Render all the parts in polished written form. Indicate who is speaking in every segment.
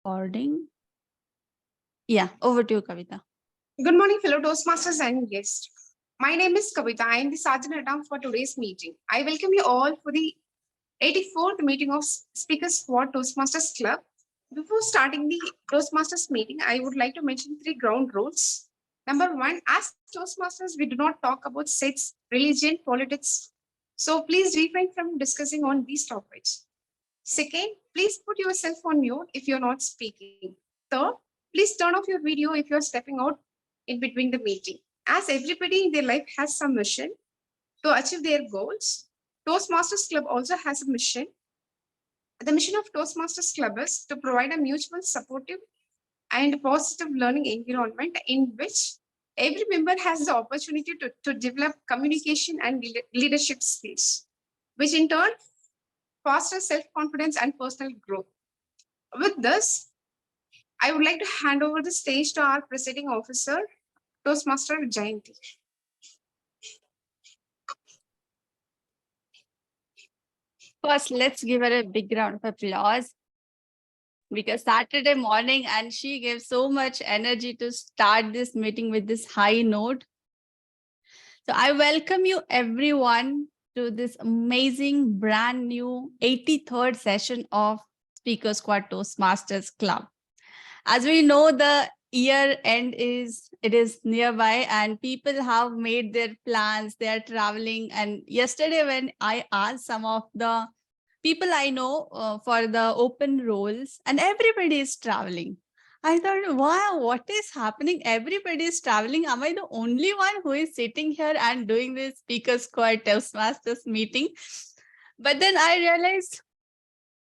Speaker 1: Recording. Yeah, over to you, Kavita.
Speaker 2: Good morning, fellow Toastmasters and guests. My name is Kavita. I am the Sergeant at Arms for today's meeting. I welcome you all for the 84th meeting of Speakers Squad Toastmasters Club. Before starting the Toastmasters meeting, I would like to mention 3 ground rules. Number 1, as Toastmasters, we do not talk about sex, religion, politics. So please refrain from discussing on these topics. Second, please put yourself on mute if you're not speaking. Third, please turn off your video if you're stepping out in between the meeting. As everybody in their life has some mission to achieve their goals, Toastmasters Club also has a mission. The mission of Toastmasters Club is to provide a mutual, supportive, and positive learning environment in which every member has the opportunity to develop communication and leadership skills, which in turn foster self-confidence and personal growth. With this, I would like to hand over the stage to our presiding officer, Toastmaster Jayanti.
Speaker 1: First, let's give her a big round of applause because Saturday morning and she gave so much energy to start this meeting with this high note. So I welcome you everyone to this amazing brand new 83rd session of Speaker Squad Toastmasters Club. As we know, the year end is nearby and people have made their plans, they are traveling. And yesterday when I asked some of the people I know for the open roles, and everybody is traveling. I thought, wow, what is happening? Everybody is traveling. Am I the only one who is sitting here and doing this Speaker Squad Toastmasters meeting? But then I realized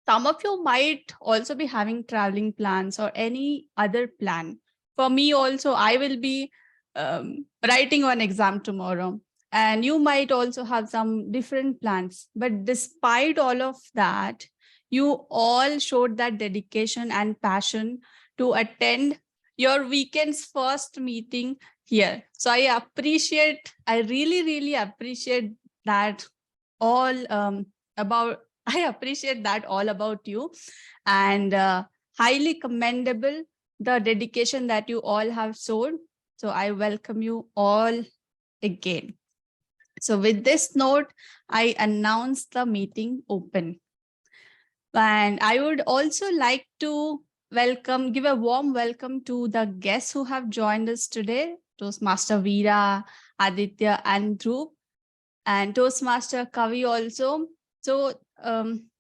Speaker 1: some of you might also be having traveling plans or any other plan. For me also, I will be writing one exam tomorrow. And you might also have some different plans. But despite all of that, you all showed that dedication and passion to attend your weekend's first meeting here. So I really, really appreciate that all I appreciate that all about you, and highly commendable the dedication that you all have shown. So I welcome you all again. So with this note, I announce the meeting open. And I would also like to give a warm welcome to the guests who have joined us today, Toastmaster Veera, Aditya, and Dhruv, and Toastmaster Kavi also. So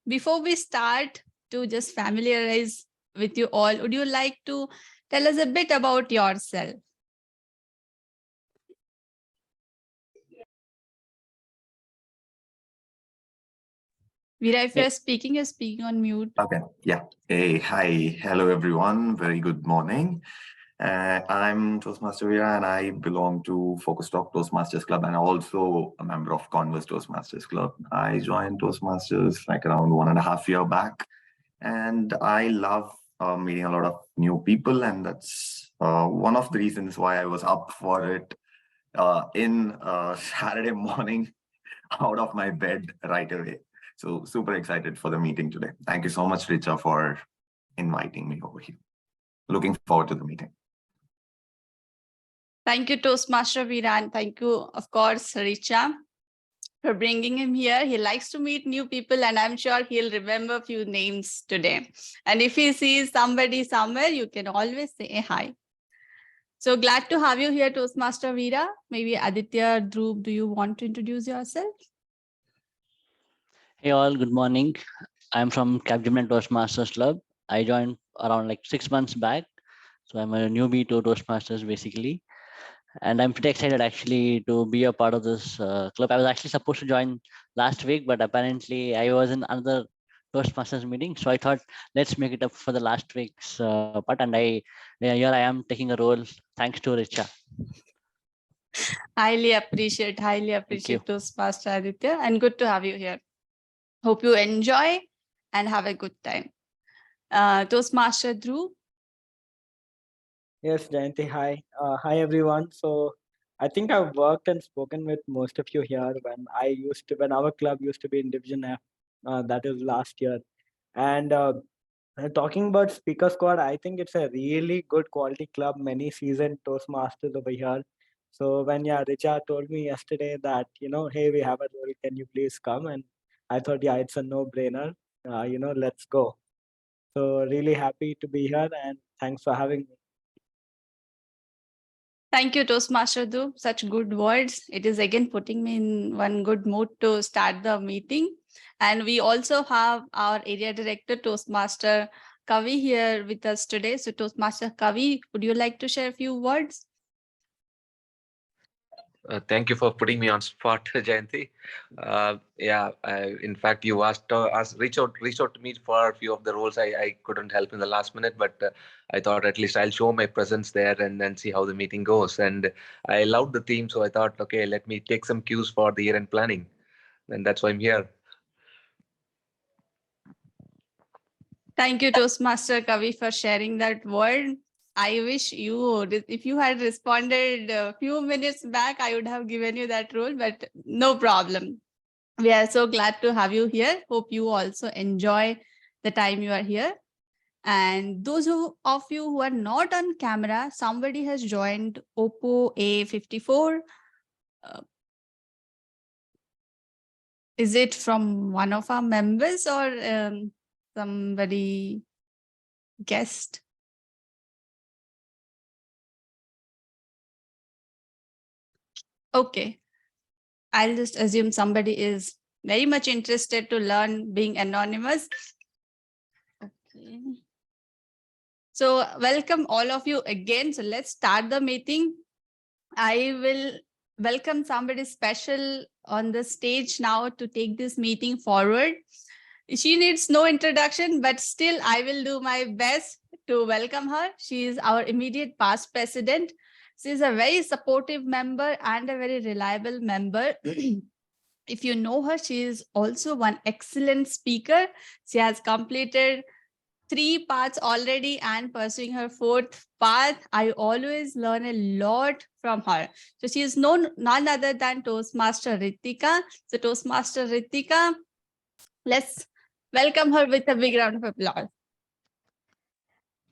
Speaker 1: before we start to just familiarize with you all, would you like to tell us a bit about yourself? Veera, if you're speaking on mute.
Speaker 3: Okay, yeah. Hey, hi, hello everyone. Very good morning. I'm Toastmaster Veera and I belong to Focus Talk Toastmasters Club and also a member of Converse Toastmasters Club. I joined Toastmasters like around 1.5 years back, and I love meeting a lot of new people, and that's one of the reasons why I was up for it in Saturday morning out of my bed right away. So super excited for the meeting today. Thank you so much, Richa, for inviting me over here. Looking forward to the meeting.
Speaker 1: Thank you, Toastmaster Veera, and thank you, of course, Richa, for bringing him here. He likes to meet new people, and I'm sure he'll remember a few names today. And if he sees somebody somewhere, you can always say hi. So glad to have you here, Toastmaster Veera. Maybe Aditya, Dhruv, do you want to introduce yourself?
Speaker 4: Hey all, good morning. I'm from Capgemini Toastmasters Club. I joined around like 6 months back. So I'm a newbie to Toastmasters basically. And I'm pretty excited actually to be a part of this club. I was actually supposed to join last week, but apparently I was in another Toastmasters meeting. So I thought, let's make it up for the last week's part. And here I am taking a role thanks to Richa.
Speaker 1: Highly appreciate Toastmaster Aditya, and good to have you here. Hope you enjoy and have a good time. Toastmaster Dhruv.
Speaker 5: Yes, Jayanti, hi. Hi, everyone. So I think I've worked and spoken with most of you here when our club used to be in Division F, that is last year. And Talking about Speaker Squad, I think it's a really good quality club, many seasoned Toastmasters over here. So when Richa told me yesterday that, hey, we have a role, can you please come? And I thought, yeah, it's a no-brainer. Let's go. So really happy to be here and thanks for having me.
Speaker 1: Thank you, Toastmaster Du. Such good words. It is again putting me in one good mood to start the meeting. And we also have our area director, Toastmaster Kavi, here with us today. So, Toastmaster Kavi, would you like to share a few words?
Speaker 6: Thank you for putting me on spot, Jayanti. In fact, you asked us reach out to me for a few of the roles. I couldn't help in the last minute, but I thought at least I'll show my presence there and then see how the meeting goes. And I loved the theme, so I thought, okay, let me take some cues for the year-end planning, and that's why I'm here.
Speaker 1: Thank you, Toastmaster Kavi, for sharing that word. I wish if you had responded a few minutes back, I would have given you that role, but no problem. We are so glad to have you here. Hope you also enjoy the time you are here. And those of you who are not on camera, somebody has joined Oppo A54. Is it from one of our members or somebody guest? Okay. I'll just assume somebody is very much interested to learn being anonymous. Okay. So welcome all of you again. So let's start the meeting. I will welcome somebody special on the stage now to take this meeting forward. She needs no introduction, but still I will do my best to welcome her. She is our immediate past president. She is a very supportive member and a very reliable member. If you know her, she is also one excellent speaker. She has completed 3 paths already and pursuing her 4th path. I always learn a lot from her. So she is none other than Toastmaster Ritika. So Toastmaster Ritika, let's welcome her with a big round of applause.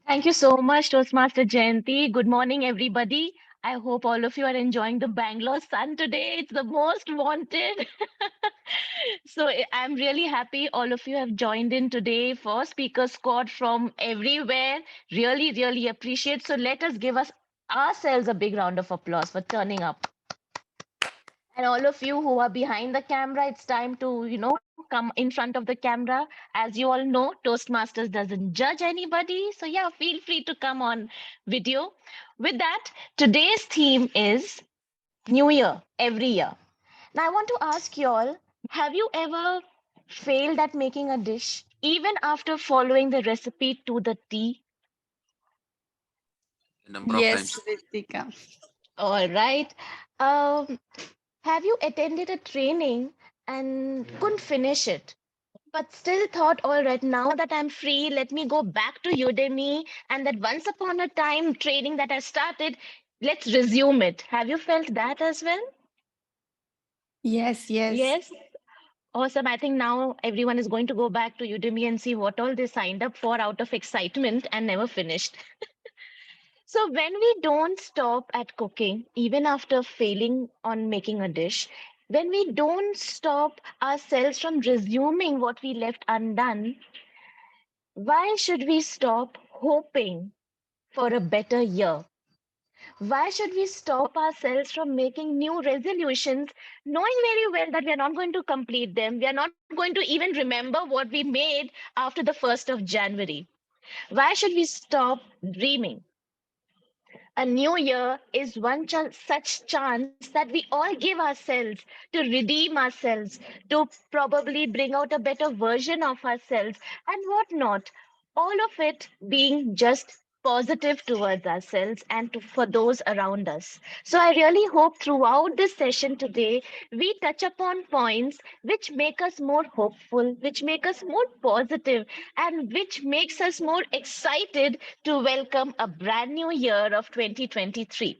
Speaker 7: Thank you so much, Toastmaster Jayanti. Good morning, everybody. I hope all of you are enjoying the Bangalore sun today. It's the most wanted. I'm really happy all of you have joined in today for Speaker Squad from everywhere. Really, really appreciate. So let us give ourselves a big round of applause for turning up. And all of you who are behind the camera, it's time to, come in front of the camera. As you all know, Toastmasters doesn't judge anybody. So yeah, feel free to come on video. With that, today's theme is New Year, every year. Now I want to ask you all, have you ever failed at making a dish, even after following the recipe to the T?
Speaker 6: A number of
Speaker 1: Yes,
Speaker 6: times.
Speaker 1: Ritika.
Speaker 7: All right. Um, have you attended a training and couldn't finish it? But still thought, all right, now that I'm free, let me go back to Udemy and that once upon a time training that I started, let's resume it. Have you felt that as well?
Speaker 1: Yes, yes.
Speaker 7: Yes. Awesome. I think now everyone is going to go back to Udemy and see what all they signed up for out of excitement and never finished. So when we don't stop at cooking, even after failing on making a dish, when we don't stop ourselves from resuming what we left undone, why should we stop hoping for a better year? Why should we stop ourselves from making new resolutions, knowing very well that we are not going to complete them? We are not going to even remember what we made after the 1st of January. Why should we stop dreaming? A new year is one such chance that we all give ourselves to redeem ourselves, to probably bring out a better version of ourselves, and whatnot. All of it being just positive towards ourselves and for those around us. So I really hope throughout this session today, we touch upon points which make us more hopeful, which make us more positive, and which makes us more excited to welcome a brand new year of 2023.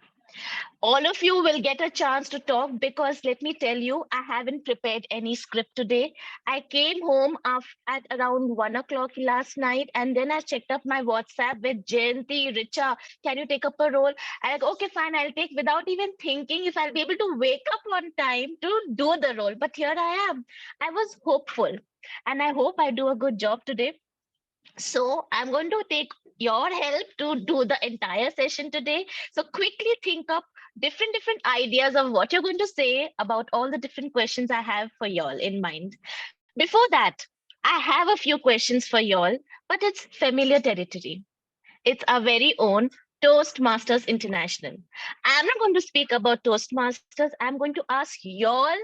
Speaker 7: All of you will get a chance to talk because let me tell you, I haven't prepared any script today. I came home at around 1 o'clock last night, and then I checked up my WhatsApp with Jayanti, Richa. Can you take up a role? I like, okay, fine, I'll take without even thinking if I'll be able to wake up on time to do the role. But here I am. I was hopeful, and I hope I do a good job today. So I'm going to take your help to do the entire session today. So quickly think up different ideas of what you're going to say about all the different questions I have for y'all in mind. Before that, I have a few questions for y'all, but it's familiar territory. It's our very own Toastmasters International. I'm not going to speak about Toastmasters. I'm going to ask y'all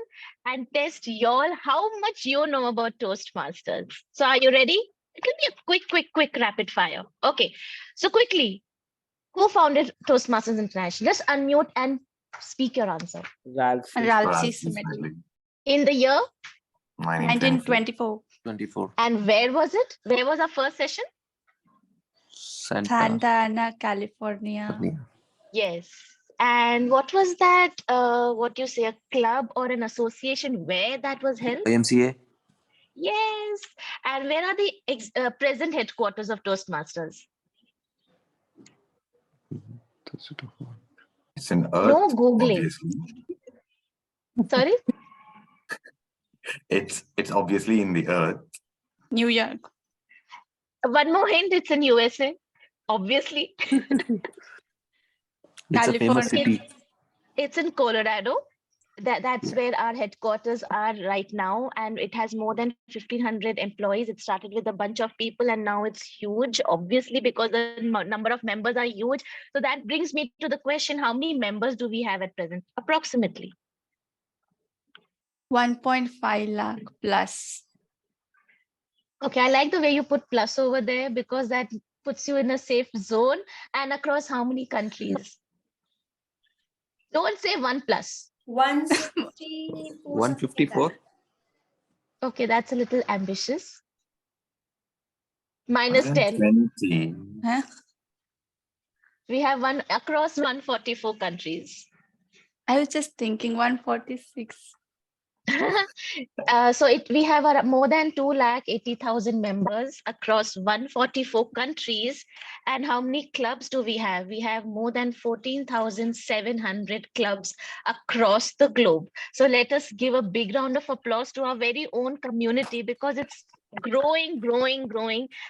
Speaker 7: and test y'all how much you know about Toastmasters. So are you ready? It will be a quick rapid fire. Okay. So quickly, who founded Toastmasters International? Just unmute and speak your answer.
Speaker 5: Ralph.
Speaker 1: Ralphie
Speaker 3: Smedley.
Speaker 1: Smedley.
Speaker 7: In the year
Speaker 1: 1924.
Speaker 6: 24.
Speaker 7: and where was it? Where was our first session?
Speaker 1: Santa Ana, California.
Speaker 7: Yes. And what was that? What you say, a club or an association where that was held?
Speaker 6: YMCA.
Speaker 7: Yes. And where are the present headquarters of Toastmasters?
Speaker 3: It's an Earth.
Speaker 7: No Googling.
Speaker 3: Obviously.
Speaker 7: Sorry?
Speaker 3: It's obviously in the Earth.
Speaker 1: New York.
Speaker 7: One more hint, it's in USA, obviously.
Speaker 6: It's a famous
Speaker 1: California.
Speaker 6: city.
Speaker 7: It's in Colorado. That's where our headquarters are right now, and it has more than 1,500 employees. It started with a bunch of people, and now it's huge, obviously, because the number of members are huge. So that brings me to the question: how many members do we have at present, approximately?
Speaker 1: 1.5 lakh plus.
Speaker 7: Okay, I like the way you put plus over there because that puts you in a safe zone. And across how many countries? Don't say 1 plus.
Speaker 8: 154.
Speaker 6: 154.
Speaker 7: Okay, that's a little ambitious. Minus 10.
Speaker 3: 120.
Speaker 1: Huh?
Speaker 7: We have one across 144 countries.
Speaker 1: I was just thinking 146.
Speaker 7: We have more than 280,000 members across 144 countries. And how many clubs do we have? We have more than 14,700 clubs across the globe. So let us give a big round of applause to our very own community because it's growing.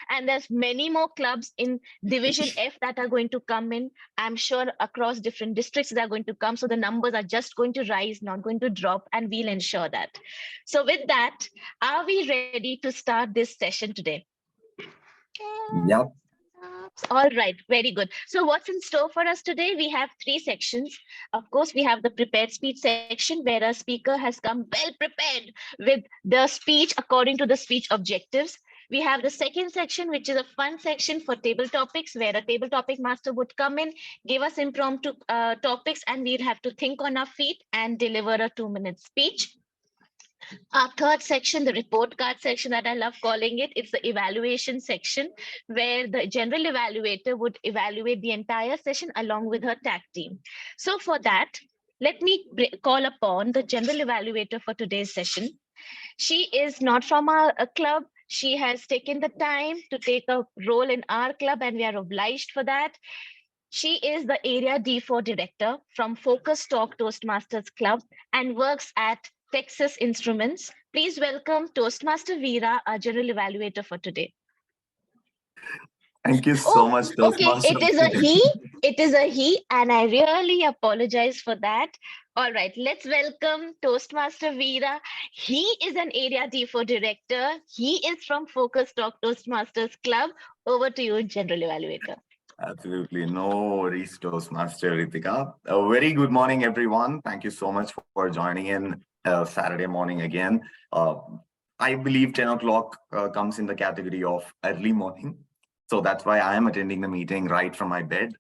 Speaker 7: And there's many more clubs in Division F that are going to come in. I'm sure across different districts that are going to come. So the numbers are just going to rise, not going to drop, and we'll ensure that. So with that, are we ready to start this session today?
Speaker 3: Yep.
Speaker 7: All right, very good. So what's in store for us today? We have 3 sections. Of course, we have the prepared speech section where a speaker has come well prepared with the speech according to the speech objectives. We have the second section, which is a fun section for table topics, where a table topic master would come in, give us impromptu topics, and we'd have to think on our feet and deliver a 2-minute speech. Our third section, the report card section that I love calling it, it's the evaluation section where the general evaluator would evaluate the entire session along with her tag team. So for that, let me call upon the general evaluator for today's session. She is not from our club. She has taken the time to take a role in our club and we are obliged for that. She is the Area D4 Director from Focus Talk Toastmasters Club and works at Texas Instruments. Please welcome Toastmaster Veera, our General Evaluator for today.
Speaker 3: Thank you so much,
Speaker 7: Okay,
Speaker 3: Toastmaster.
Speaker 7: it is a he. It is a he, and I really apologize for that. All right, let's welcome Toastmaster Veera. He is an Area D4 Director. He is from Focus Talk Toastmasters Club. Over to you, General Evaluator.
Speaker 3: Absolutely. No worries, Toastmaster Ritika. A very good morning, everyone. Thank you so much for joining in Saturday morning again. I believe 10 o'clock comes in the category of early morning. So that's why I am attending the meeting right from my bed.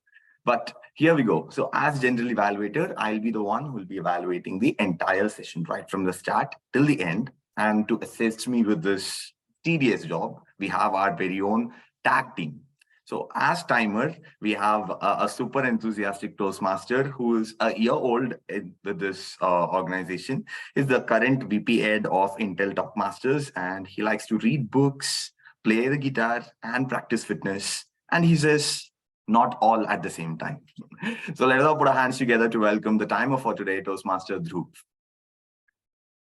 Speaker 3: But here we go. So as general evaluator, I'll be the one who will be evaluating the entire session right from the start till the end. And to assist me with this tedious job, we have our very own tag team. So as timer, we have a super enthusiastic Toastmaster who is a year old with this organization. He's the current VP Ed of Intel Talkmasters, and he likes to read books, play the guitar, and practice fitness. And he says, not all at the same time. So let us all put our hands together to welcome the timer for today, Toastmaster Dhruv.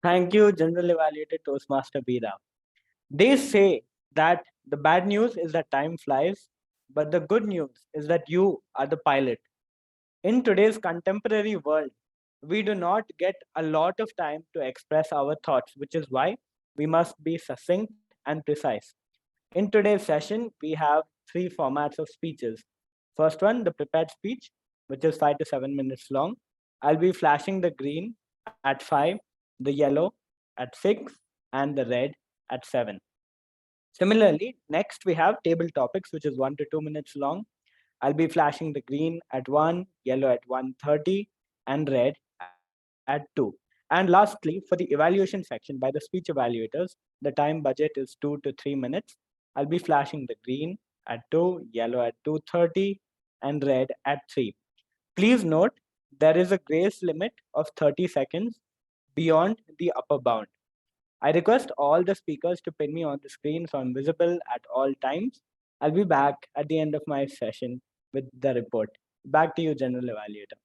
Speaker 5: Thank you, General Evaluated Toastmaster Veera. They say that the bad news is that time flies, but the good news is that you are the pilot. In today's contemporary world, we do not get a lot of time to express our thoughts, which is why we must be succinct and precise. In today's session, we have three formats of speeches. First one, the prepared speech, which is 5 to 7 minutes long. I'll be flashing the green at 5, the yellow at 6, and the red at 7. Similarly, next we have table topics, which is 1 to 2 minutes long. I'll be flashing the green at 1, yellow at 1:30, and red at 2. And lastly, for the evaluation section by the speech evaluators, the time budget is 2 to 3 minutes. I'll be flashing the green at 2, yellow at 2:30, and red at 3. Please note, there is a grace limit of 30 seconds beyond the upper bound. I request all the speakers to pin me on the screen so I'm visible at all times. I'll be back at the end of my session with the report. Back to you, General Evaluator.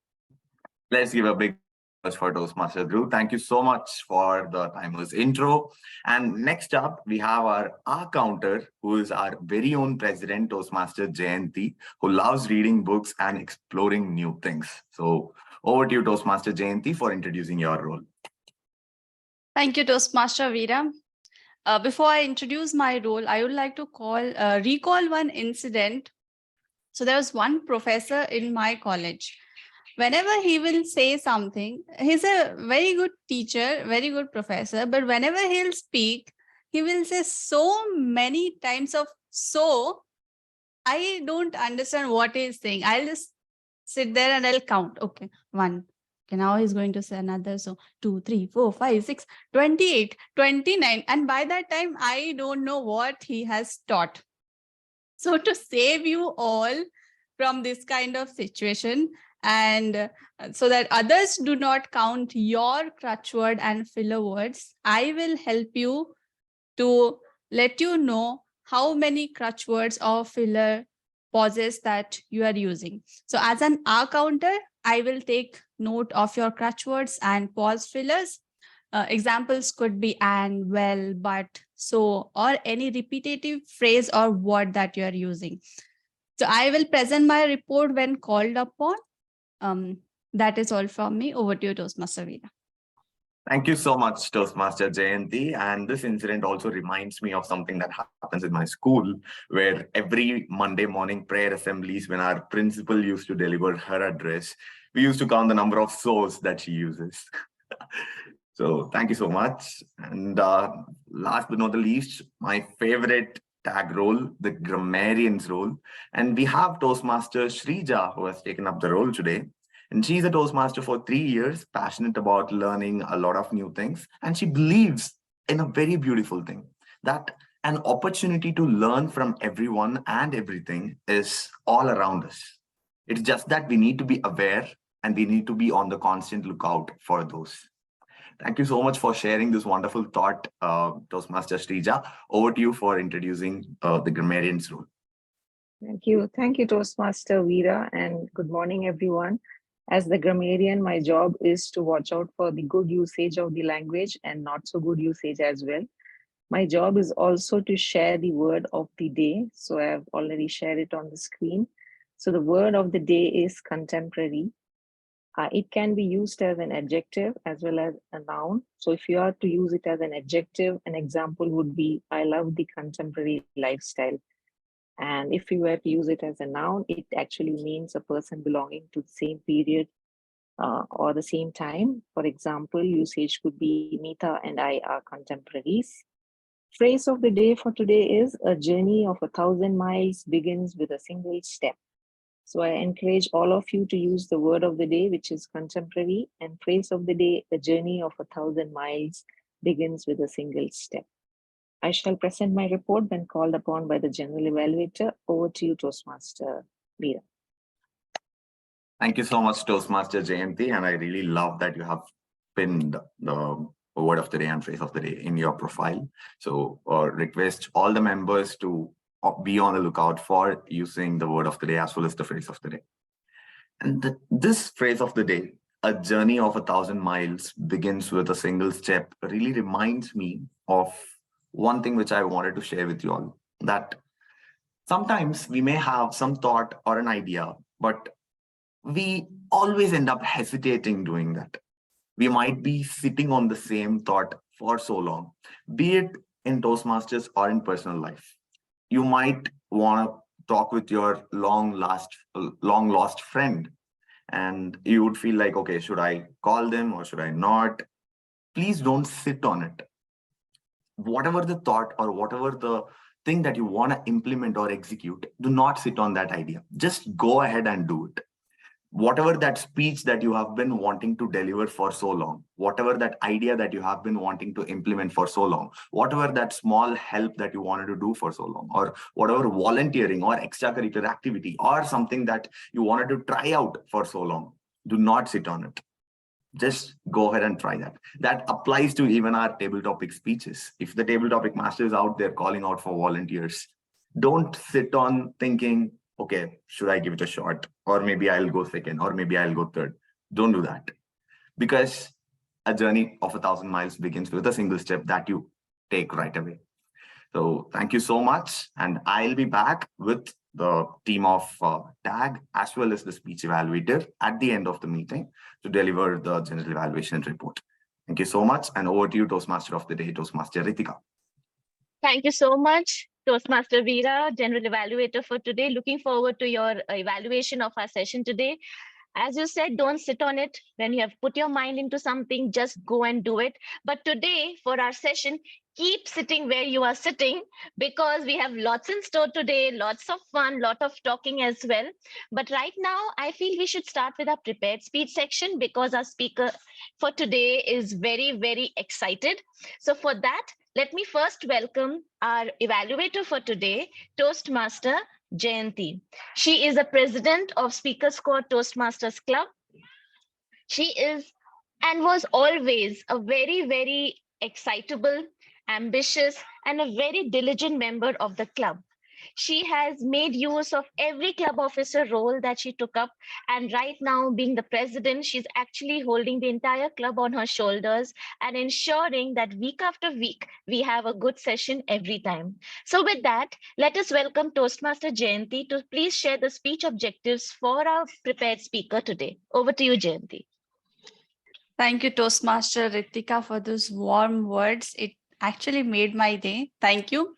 Speaker 3: Let's give a big applause for Toastmaster Dhruv. Thank you so much for the timer's intro. And next up, we have our counter, who is our very own president, Toastmaster Jayanti, who loves reading books and exploring new things. So over to you, Toastmaster Jayanti, for introducing your role.
Speaker 1: Thank you, Toastmaster Veera. Before I introduce my role, I would like to recall one incident. So there was one professor in my college. Whenever he will say something, he's a very good teacher, very good professor, but whenever he'll speak, he will say so many times of so, I don't understand what he's saying. I'll just sit there and I'll count. Okay, 1. Okay, now he's going to say another. So 2, 3, 4, 5, 6, 28, 29. And by that time, I don't know what he has taught. So to save you all from this kind of situation, and so that others do not count your crutch word and filler words, I will help you to let you know how many crutch words or filler pauses that you are using. So as an R counter, I will take note of your crutch words and pause fillers. Examples could be and, well, but, so, or any repetitive phrase or word that you are using. So I will present my report when called upon. That is all from me. Over to you, Toastmaster Veera.
Speaker 3: Thank you so much, Toastmaster Jayanti. And this incident also reminds me of something that happens in my school, where every Monday morning prayer assemblies, when our principal used to deliver her address, we used to count the number of so's that she uses. So thank you so much. And last but not the least, my favorite tag role, the grammarian's role. And we have Toastmaster Shrija, who has taken up the role today. And she's a Toastmaster for 3 years, passionate about learning a lot of new things. And she believes in a very beautiful thing, that an opportunity to learn from everyone and everything is all around us. It's just that we need to be aware and we need to be on the constant lookout for those. Thank you so much for sharing this wonderful thought, Toastmaster Shrija. Over to you for introducing the grammarian's role.
Speaker 8: Thank you. Thank you, Toastmaster Veera, and good morning, everyone. As the grammarian, my job is to watch out for the good usage of the language and not so good usage as well. My job is also to share the word of the day. So I have already shared it on the screen. So the word of the day is contemporary. It can be used as an adjective as well as a noun. So if you are to use it as an adjective, an example would be, I love the contemporary lifestyle. And if you were to use it as a noun, it actually means a person belonging to the same period or the same time. For example, usage could be Meeta and I are contemporaries. Phrase of the day for today is, a journey of 1,000 miles begins with a single step. So I encourage all of you to use the word of the day, which is contemporary, and phrase of the day, a journey of 1,000 miles begins with a single step. I shall present my report when called upon by the general evaluator. Over to you, Toastmaster Veera.
Speaker 3: Thank you so much, Toastmaster Jayanti. And I really love that you have pinned the word of the day and phrase of the day in your profile. So request all the members to be on the lookout for using the word of the day as well as the phrase of the day. And this phrase of the day, a journey of 1,000 miles begins with a single step, really reminds me of one thing which I wanted to share with you all, that sometimes we may have some thought or an idea, but we always end up hesitating doing that. We might be sitting on the same thought for so long, be it in Toastmasters or in personal life. You might want to talk with your long lost friend, and you would feel like, okay, should I call them or should I not? Please don't sit on it. Whatever the thought or whatever the thing that you want to implement or execute, do not sit on that idea. Just go ahead and do it. Whatever that speech that you have been wanting to deliver for so long, whatever that idea that you have been wanting to implement for so long, whatever that small help that you wanted to do for so long, or whatever volunteering or extracurricular activity or something that you wanted to try out for so long, do not sit on it. Just go ahead and try that. That applies to even our table topic speeches. If the table topic master is out there calling out for volunteers, don't sit on thinking, okay, should I give it a shot? Or maybe I'll go second, or maybe I'll go third. Don't do that. Because a journey of 1,000 miles begins with a single step that you take right away. So thank you so much. And I'll be back with the team of TAG as well as the speech evaluator at the end of the meeting to deliver the general evaluation report. Thank you so much. And over to you, Toastmaster of the Day, Toastmaster Ritika.
Speaker 7: Thank you so much, Toastmaster Veera, General Evaluator for today. Looking forward to your evaluation of our session today. As you said, don't sit on it. When you have put your mind into something, just go and do it. But today, for our session, keep sitting where you are sitting, because we have lots in store today, lots of fun, lot of talking as well. But right now, I feel we should start with our prepared speech section, because our speaker for today is very, very excited. So for that, let me first welcome our evaluator for today, Toastmaster Jayanti. She is a president of Speaker Squad Toastmasters Club. She is and was always a very, very excitable, ambitious, and a very diligent member of the club. She has made use of every club officer role that she took up. And right now, being the president, she's actually holding the entire club on her shoulders and ensuring that week after week, we have a good session every time. So with that, let us welcome Toastmaster Jayanti to please share the speech objectives for our prepared speaker today. Over to you, Jayanti.
Speaker 1: Thank you, Toastmaster Ritika, for those warm words. It actually made my day. Thank you.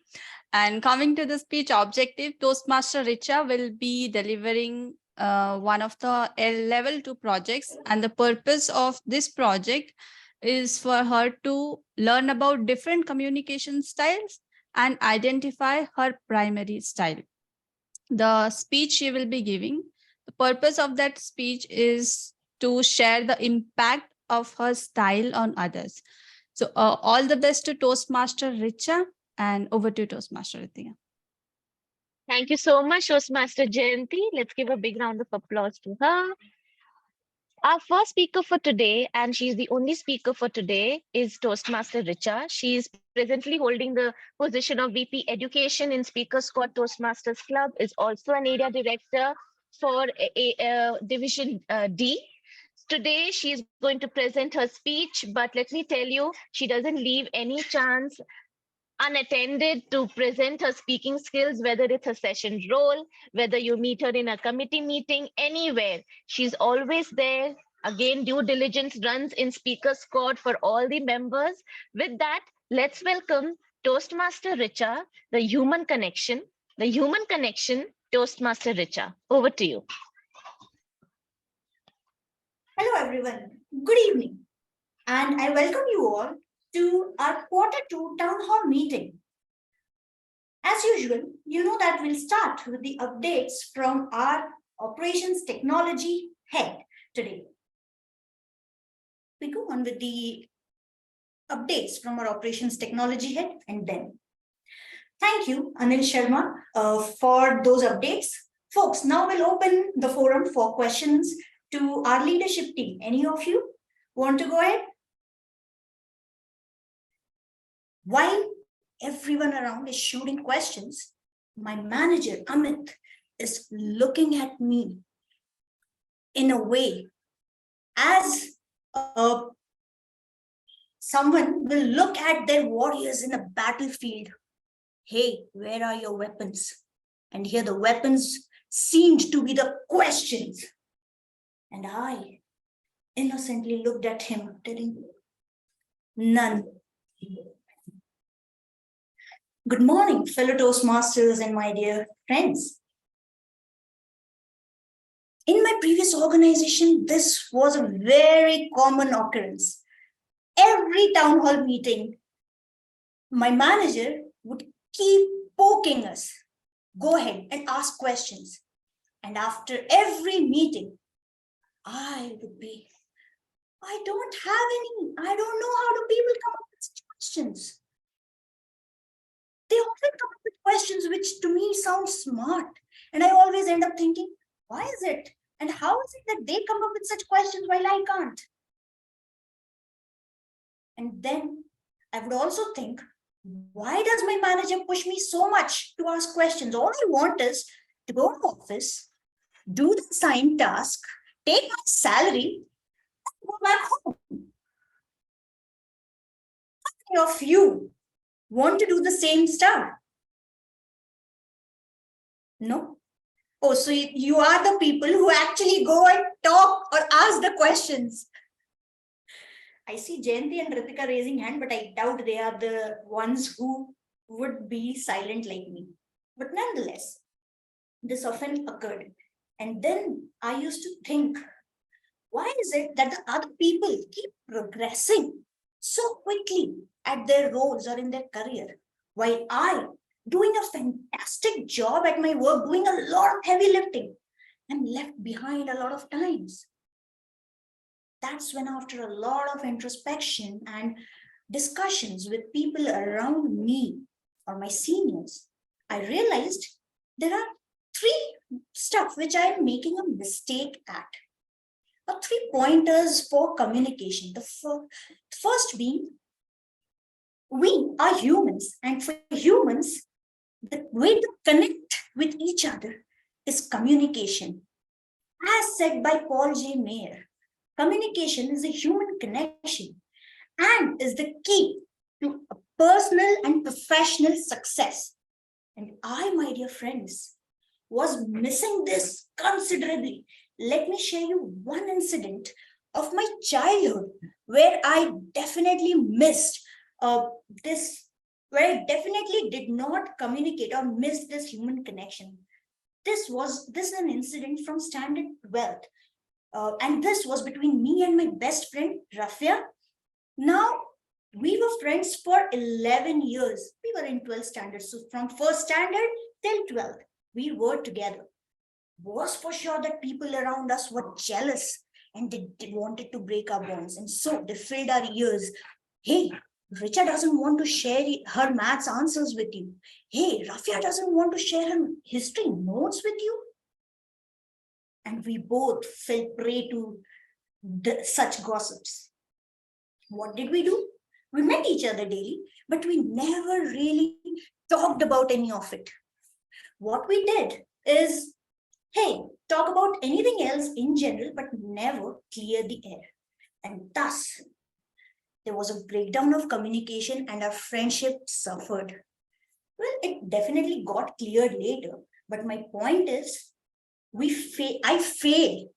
Speaker 1: And coming to the speech objective, Toastmaster Richa will be delivering one of the level 2 projects. And the purpose of this project is for her to learn about different communication styles and identify her primary style. The speech she will be giving, the purpose of that speech is to share the impact of her style on others. So all the best to Toastmaster Richa, and over to Toastmaster Ritika.
Speaker 7: Thank you so much, Toastmaster Jayanti. Let's give a big round of applause to her. Our first speaker for today, and she's the only speaker for today, is Toastmaster Richa. She is presently holding the position of VP Education in Speaker Squad Toastmasters Club, is also an area director for Division D. Today, she is going to present her speech, but let me tell you, she doesn't leave any chance unattended to present her speaking skills, whether it's a session role, whether you meet her in a committee meeting, anywhere. She's always there. Again, due diligence runs in Speaker Squad for all the members. With that, let's welcome Toastmaster Richa, the human connection. The human connection, Toastmaster Richa. Over to you.
Speaker 9: Hello, everyone. Good evening. And I welcome you all to our Q2 Town Hall meeting. As usual, you know that we'll start with the updates from our Operations Technology Head today. We go on with the updates from our Operations Technology Head, and then Thank you, Anil Sharma, for those updates. Folks, now we'll open the forum for questions to our leadership team. Any of you want to go ahead? While everyone around is shooting questions, my manager, Amit, is looking at me in a way as someone will look at their warriors in a battlefield. Hey, where are your weapons? And here the weapons seemed to be the questions. And I innocently looked at him, telling, none. Good morning, fellow Toastmasters and my dear friends. In my previous organization, this was a very common occurrence. Every town hall meeting, my manager would keep poking us. Go ahead and ask questions. And after every meeting, I would be, I don't have any. I don't know how do people come up with such questions. They often come up with questions which to me sound smart. And I always end up thinking, why is it? And how is it that they come up with such questions while I can't? And then I would also think, why does my manager push me so much to ask questions? All I want is to go to office, do the assigned task, take my salary, and go back home. How many of you want to do the same stuff? No? Oh, so you are the people who actually go and talk or ask the questions. I see Jayanti and Ritika raising hand, but I doubt they are the ones who would be silent like me. But nonetheless, this often occurred. And then I used to think, why is it that the other people keep progressing so quickly at their roles or in their career, while I, doing a fantastic job at my work, doing a lot of heavy lifting, am left behind a lot of times? That's when, after a lot of introspection and discussions with people around me or my seniors, I realized there are three stuff which I am making a mistake at. Or 3 pointers for communication. The first being, we are humans, and for humans, the way to connect with each other is communication. As said by Paul J. Mayer, communication is a human connection and is the key to a personal and professional success. And I, my dear friends, was missing this considerably. Let me share you one incident of my childhood where I definitely missed this, where I definitely did not communicate or missed this human connection. This is an incident from standard 12th. And this was between me and my best friend, Rafia. Now, we were friends for 11 years. We were in 12th standard. So from first standard till 12th, we were together. Was for sure that people around us were jealous and they wanted to break our bonds. And so they filled our ears. Hey, Richa doesn't want to share her maths answers with you. Hey, Rafia doesn't want to share her history notes with you. And we both fell prey to such gossips. What did we do? We met each other daily, but we never really talked about any of it. What we did is, hey, talk about anything else in general, but never clear the air. And thus, there was a breakdown of communication and our friendship suffered. Well, it definitely got cleared later, but my point is, I failed,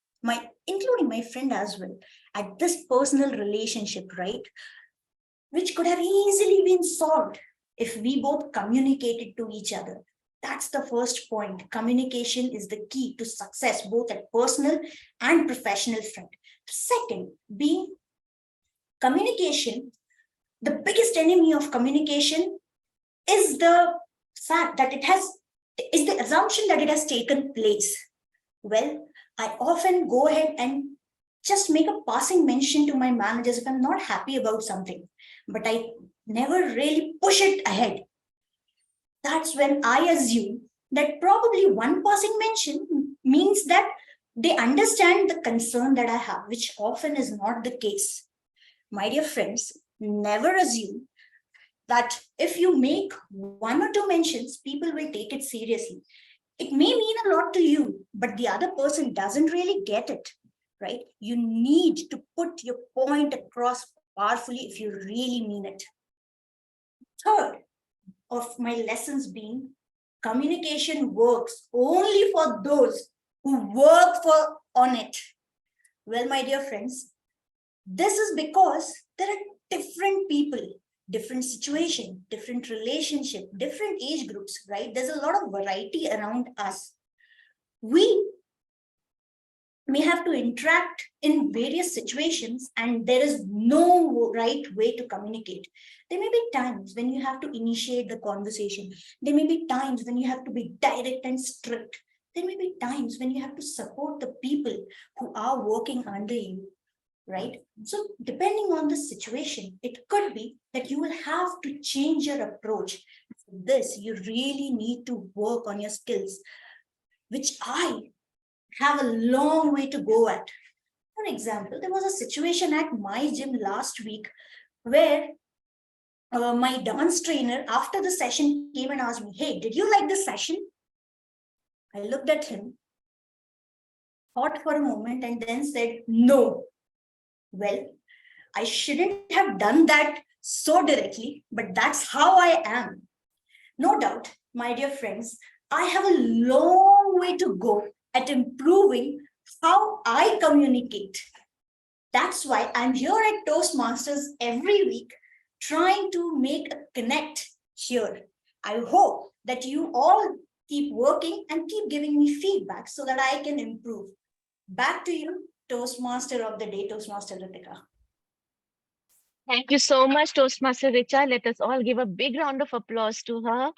Speaker 9: including my friend as well, at this personal relationship, right? Which could have easily been solved if we both communicated to each other. That's the first point. Communication is the key to success, both at personal and professional front. Second, being communication, the biggest enemy of communication is the fact that is the assumption that it has taken place. Well, I often go ahead and just make a passing mention to my managers if I'm not happy about something, but I never really push it ahead. That's when I assume that probably one passing mention means that they understand the concern that I have, which often is not the case. My dear friends, never assume that if you make one or two mentions, people will take it seriously. It may mean a lot to you, but the other person doesn't really get it, right? You need to put your point across powerfully if you really mean it. Third of my lessons being communication works only for those who work for on it. Well, my dear friends, this is because there are different people, different situation, different relationship, different age groups, right? There's a lot of variety around us. We may have to interact in various situations, and there is no right way to communicate. There may be times when you have to initiate the conversation. There may be times when you have to be direct and strict. There may be times when you have to support the people who are working under you, right? So depending on the situation, it could be that you will have to change your approach. For this, you really need to work on your skills, which I have a long way to go at. For example, there was a situation at my gym last week where my dance trainer, after the session, came and asked me, "Hey, did you like the session?" I looked at him, thought for a moment, and then said, "No." Well, I shouldn't have done that so directly, but that's how I am. No doubt, my dear friends, I have a long way to go at improving how I communicate. That's why I'm here at Toastmasters every week, trying to make a connect here. I hope that you all keep working and keep giving me feedback so that I can improve. Back to you, Toastmaster of the Day, Toastmaster Ritika.
Speaker 7: Thank you so much, Toastmaster Richa. Let us all give a big round of applause to her.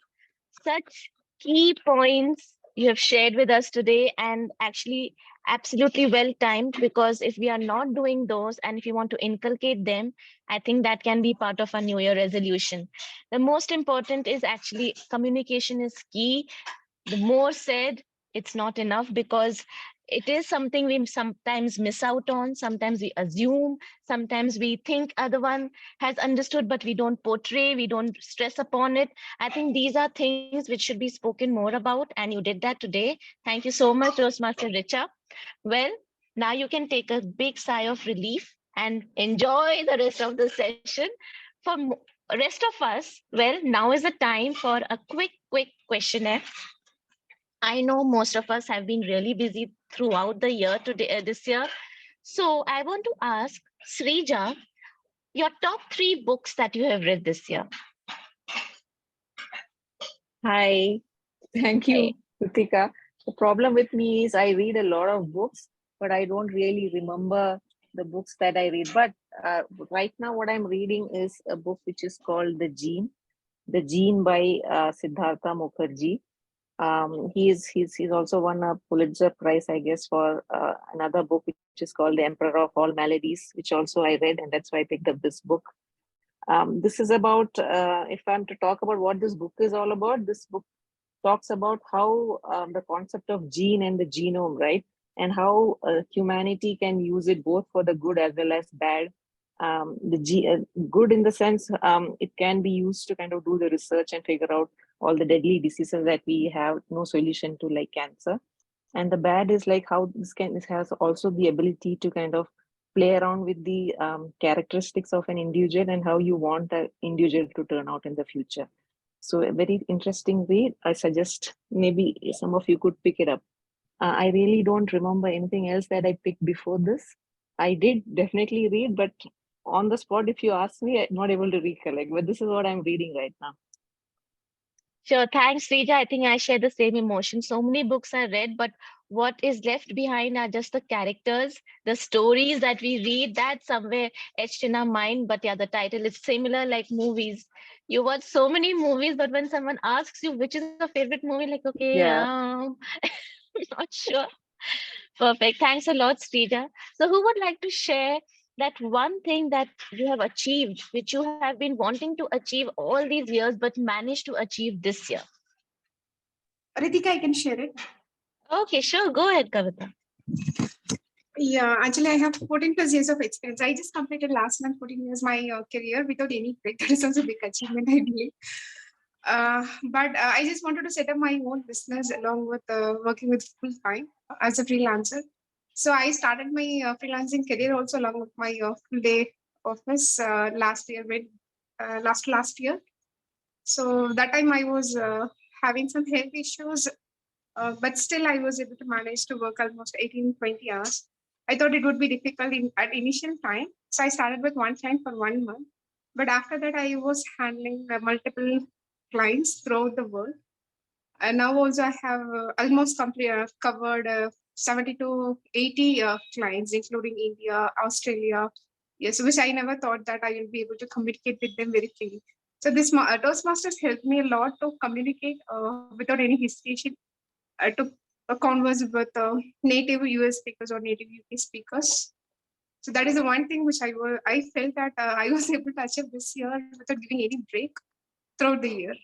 Speaker 7: Such key points you have shared with us today, and actually absolutely well timed, because if we are not doing those and if you want to inculcate them, I think that can be part of a new year resolution. The most important is actually communication is key. The more said, it's not enough, because it is something we sometimes miss out on. Sometimes we assume, sometimes we think other one has understood, but we don't portray, we don't stress upon it. I think these are things which should be spoken more about, and you did that today. Thank you so much, Toastmaster Richa. Well, now you can take a big sigh of relief and enjoy the rest of the session. For rest of us, well, now is the time for a quick questionnaire. I know most of us have been really busy throughout the year today, this year. So I want to ask Srija, your top 3 books that you have read this year.
Speaker 8: Hi, thank you, Ritika. The problem with me is I read a lot of books, but I don't really remember the books that I read. But right now, what I'm reading is a book which is called The Gene by Siddhartha Mukherjee. He's also won a Pulitzer Prize, I guess, for another book which is called The Emperor of All Maladies, which also I read, and that's why I picked up this book. This is about, if I'm to talk about what this book is all about, this book talks about how the concept of gene and the genome, right? And how humanity can use it both for the good as well as bad. Good in the sense it can be used to kind of do the research and figure out all the deadly diseases that we have no solution to, like cancer. And the bad is like how this has also the ability to kind of play around with the characteristics of an individual and how you want the individual to turn out in the future. So a very interesting read. I suggest maybe some of you could pick it up. I really don't remember anything else that I picked before this. I did definitely read, but on the spot, if you ask me, I'm not able to recollect. But this is what I'm reading right now.
Speaker 7: Sure, thanks, Rija. I think I share the same emotion. So many books I read, but what is left behind are just the characters, the stories that we read, that somewhere etched in our mind. But yeah, the title is similar, like movies. You watch so many movies, but when someone asks you which is your favorite movie, like, okay, not sure. Perfect. Thanks a lot, Srija. So who would like to share that one thing that you have achieved, which you have been wanting to achieve all these years, but managed to achieve this year?
Speaker 2: Ritika, I can share it.
Speaker 7: Okay, sure. Go ahead, Kavita.
Speaker 2: Yeah, actually, I have 14 plus years of experience. I just completed last month 14 years my career without any break. That is also a big achievement, I believe. But I just wanted to set up my own business along with working with full time as a freelancer. So I started my freelancing career also along with my full day office last year, last year. So that time I was having some health issues, but still I was able to manage to work almost 18, 20 hours. I thought it would be difficult at initial time. So I started with one client for 1 month. But after that, I was handling multiple clients throughout the world. And now also I have almost covered 70 to 80 clients, including India, Australia. Yes, which I never thought that I will be able to communicate with them very freely. So this Toastmasters helped me a lot to communicate without any hesitation, to converse with native US speakers or native UK speakers. So that is the one thing which I felt that I was able to achieve this year without giving any break throughout the year.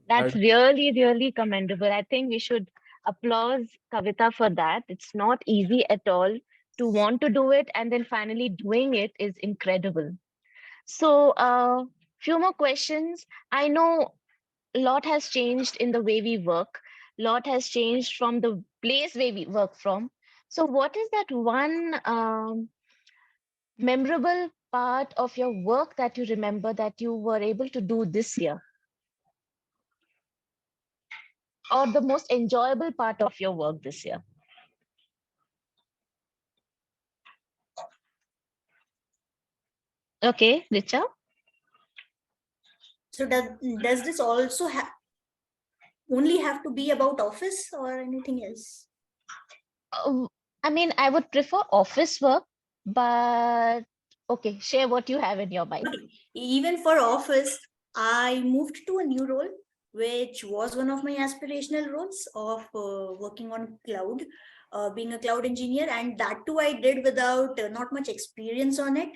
Speaker 7: That's really, really commendable. I think we should applaud Kavita for that. It's not easy at all to want to do it, and then finally doing it is incredible. So, few more questions. I know a lot has changed in the way we work. Lot has changed from the place where we work from. So, what is that one memorable part of your work that you remember that you were able to do this year? Or the most enjoyable part of your work this year? Okay, Richa.
Speaker 9: So does this also only have to be about office or anything else?
Speaker 7: I mean, I would prefer office work, but okay, share what you have in your mind.
Speaker 9: Even for office, I moved to a new role, which was one of my aspirational roles of working on cloud, being a cloud engineer, and that too I did without not much experience on it.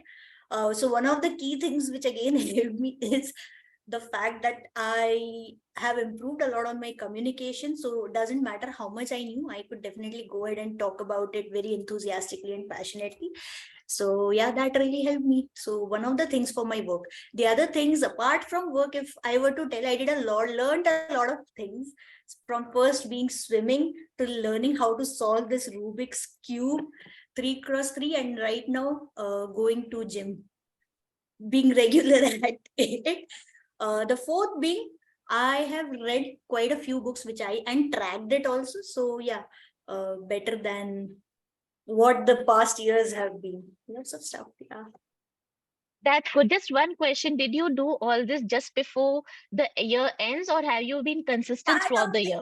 Speaker 9: So one of the key things which again helped me is the fact that I have improved a lot on my communication. So it doesn't matter how much I knew, I could definitely go ahead and talk about it very enthusiastically and passionately. So yeah, that really helped me. So one of the things for my work. The other things apart from work, if I were to tell, I did learned a lot of things, from first being swimming to learning how to solve this Rubik's Cube 3x3, and right now going to gym, being regular at it. The fourth being, I have read quite a few books which and tracked it also. So yeah, better than what the past years have been. Lots of stuff. Yeah.
Speaker 7: That's good. Just one question. Did you do all this just before the year ends, or have you been consistent throughout the year?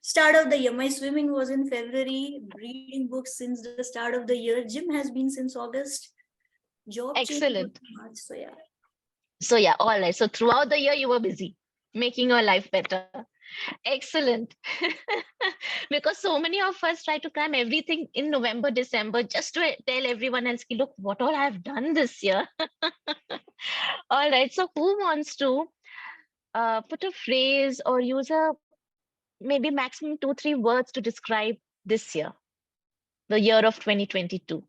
Speaker 9: Start of the year. My swimming was in February, reading books since the start of the year. Gym has been since August. Job
Speaker 7: Excellent.
Speaker 9: March, so yeah.
Speaker 7: So yeah, all right. So throughout the year, you were busy making your life better. Excellent. Because so many of us try to cram everything in November, December, just to tell everyone else, look, what all I've done this year. All right. So who wants to put a phrase or use maybe maximum 2-3 words to describe this year, the year of 2022?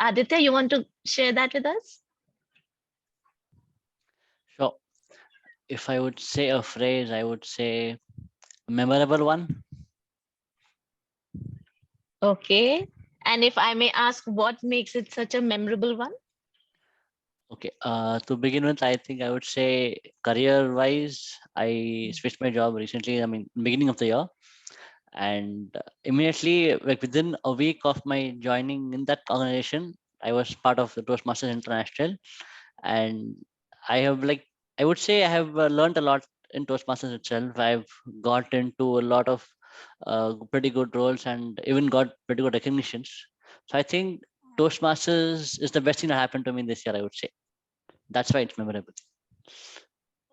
Speaker 7: Aditya, you want to share that with us?
Speaker 4: Sure. If I would say a phrase, I would say a memorable one.
Speaker 7: Okay. And if I may ask, what makes it such a memorable one?
Speaker 4: Okay. To begin with, I think I would say career-wise, I switched my job recently. I mean, beginning of the year, and immediately, like within a week of my joining in that organization, I was part of the Toastmasters International, and I have I would say I have learned a lot in Toastmasters itself. I've got into a lot of pretty good roles and even got pretty good recognitions. So I think Toastmasters is the best thing that happened to me this year, I would say. That's why it's memorable.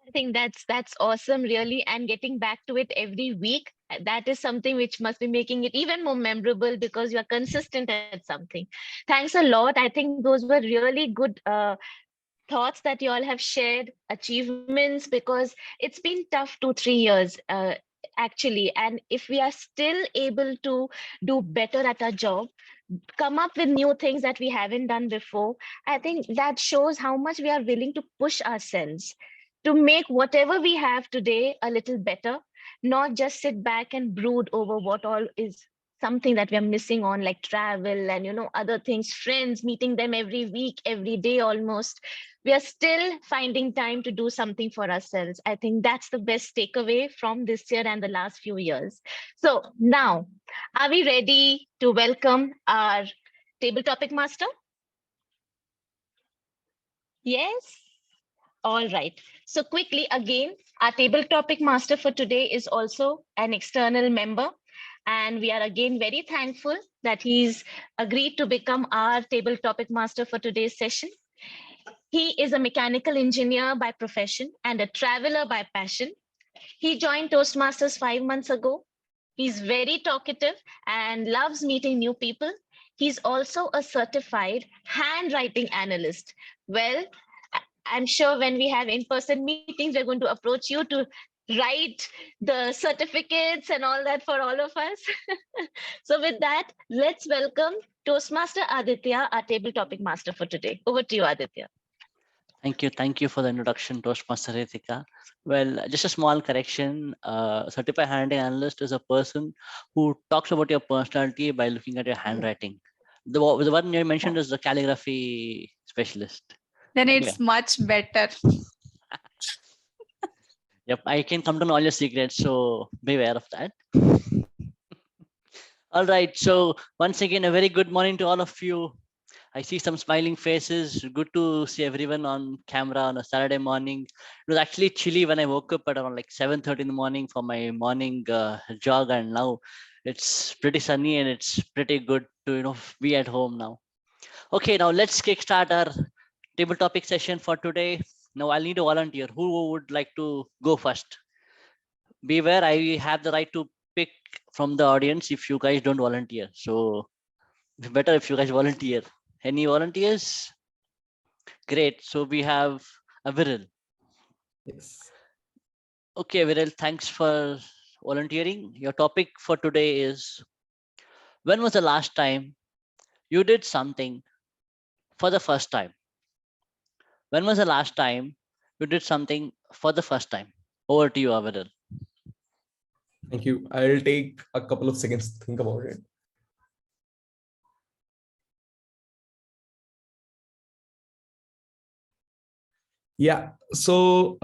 Speaker 7: I think that's awesome, really. And getting back to it every week, that is something which must be making it even more memorable because you are consistent at something. Thanks a lot. I think those were really good thoughts that you all have shared, achievements, because it's been tough 2-3 years actually. And if we are still able to do better at our job, come up with new things that we haven't done before, I think that shows how much we are willing to push ourselves to make whatever we have today a little better, not just sit back and brood over what all is something that we are missing on, like travel and other things, friends, meeting them every week, every day almost. We are still finding time to do something for ourselves. I think that's the best takeaway from this year and the last few years. So now, are we ready to welcome our table topic master? Yes. All right. So quickly again, our table topic master for today is also an external member. And we are again very thankful that he's agreed to become our table topic master for today's session. He is a mechanical engineer by profession and a traveler by passion. He joined Toastmasters 5 months ago. He's very talkative and loves meeting new people. He's also a certified handwriting analyst. Well, I'm sure when we have in-person meetings, we're going to approach you to write the certificates and all that for all of us. So with that, let's welcome Toastmaster Aditya, our table topic master for today. Over to you, Aditya.
Speaker 4: Thank you for the introduction, Toastmaster Ritika. Well, just a small correction. Certified handwriting analyst is a person who talks about your personality by looking at your handwriting. The one you mentioned is the calligraphy specialist.
Speaker 1: Then it's much better.
Speaker 4: Yep, I can come to know all your secrets, so beware of that. All right, so once again, a very good morning to all of you. I see some smiling faces. Good to see everyone on camera on a Saturday morning. It was actually chilly when I woke up at around like 7:30 in the morning for my morning jog, and now it's pretty sunny and it's pretty good to be at home now. Okay, now let's kickstart our table topic session for today. Now I'll need a volunteer. Who would like to go first? Beware, I have the right to pick from the audience if you guys don't volunteer. So it's better if you guys volunteer. Any volunteers? Great. So we have a Viral.
Speaker 10: Yes.
Speaker 4: Okay, Viral, thanks for volunteering. Your topic for today is, when was the last time you did something for the first time? When was the last time you did something for the first time? Over to you, Viral.
Speaker 10: Thank you. I'll take a couple of seconds to think about it. Yeah. So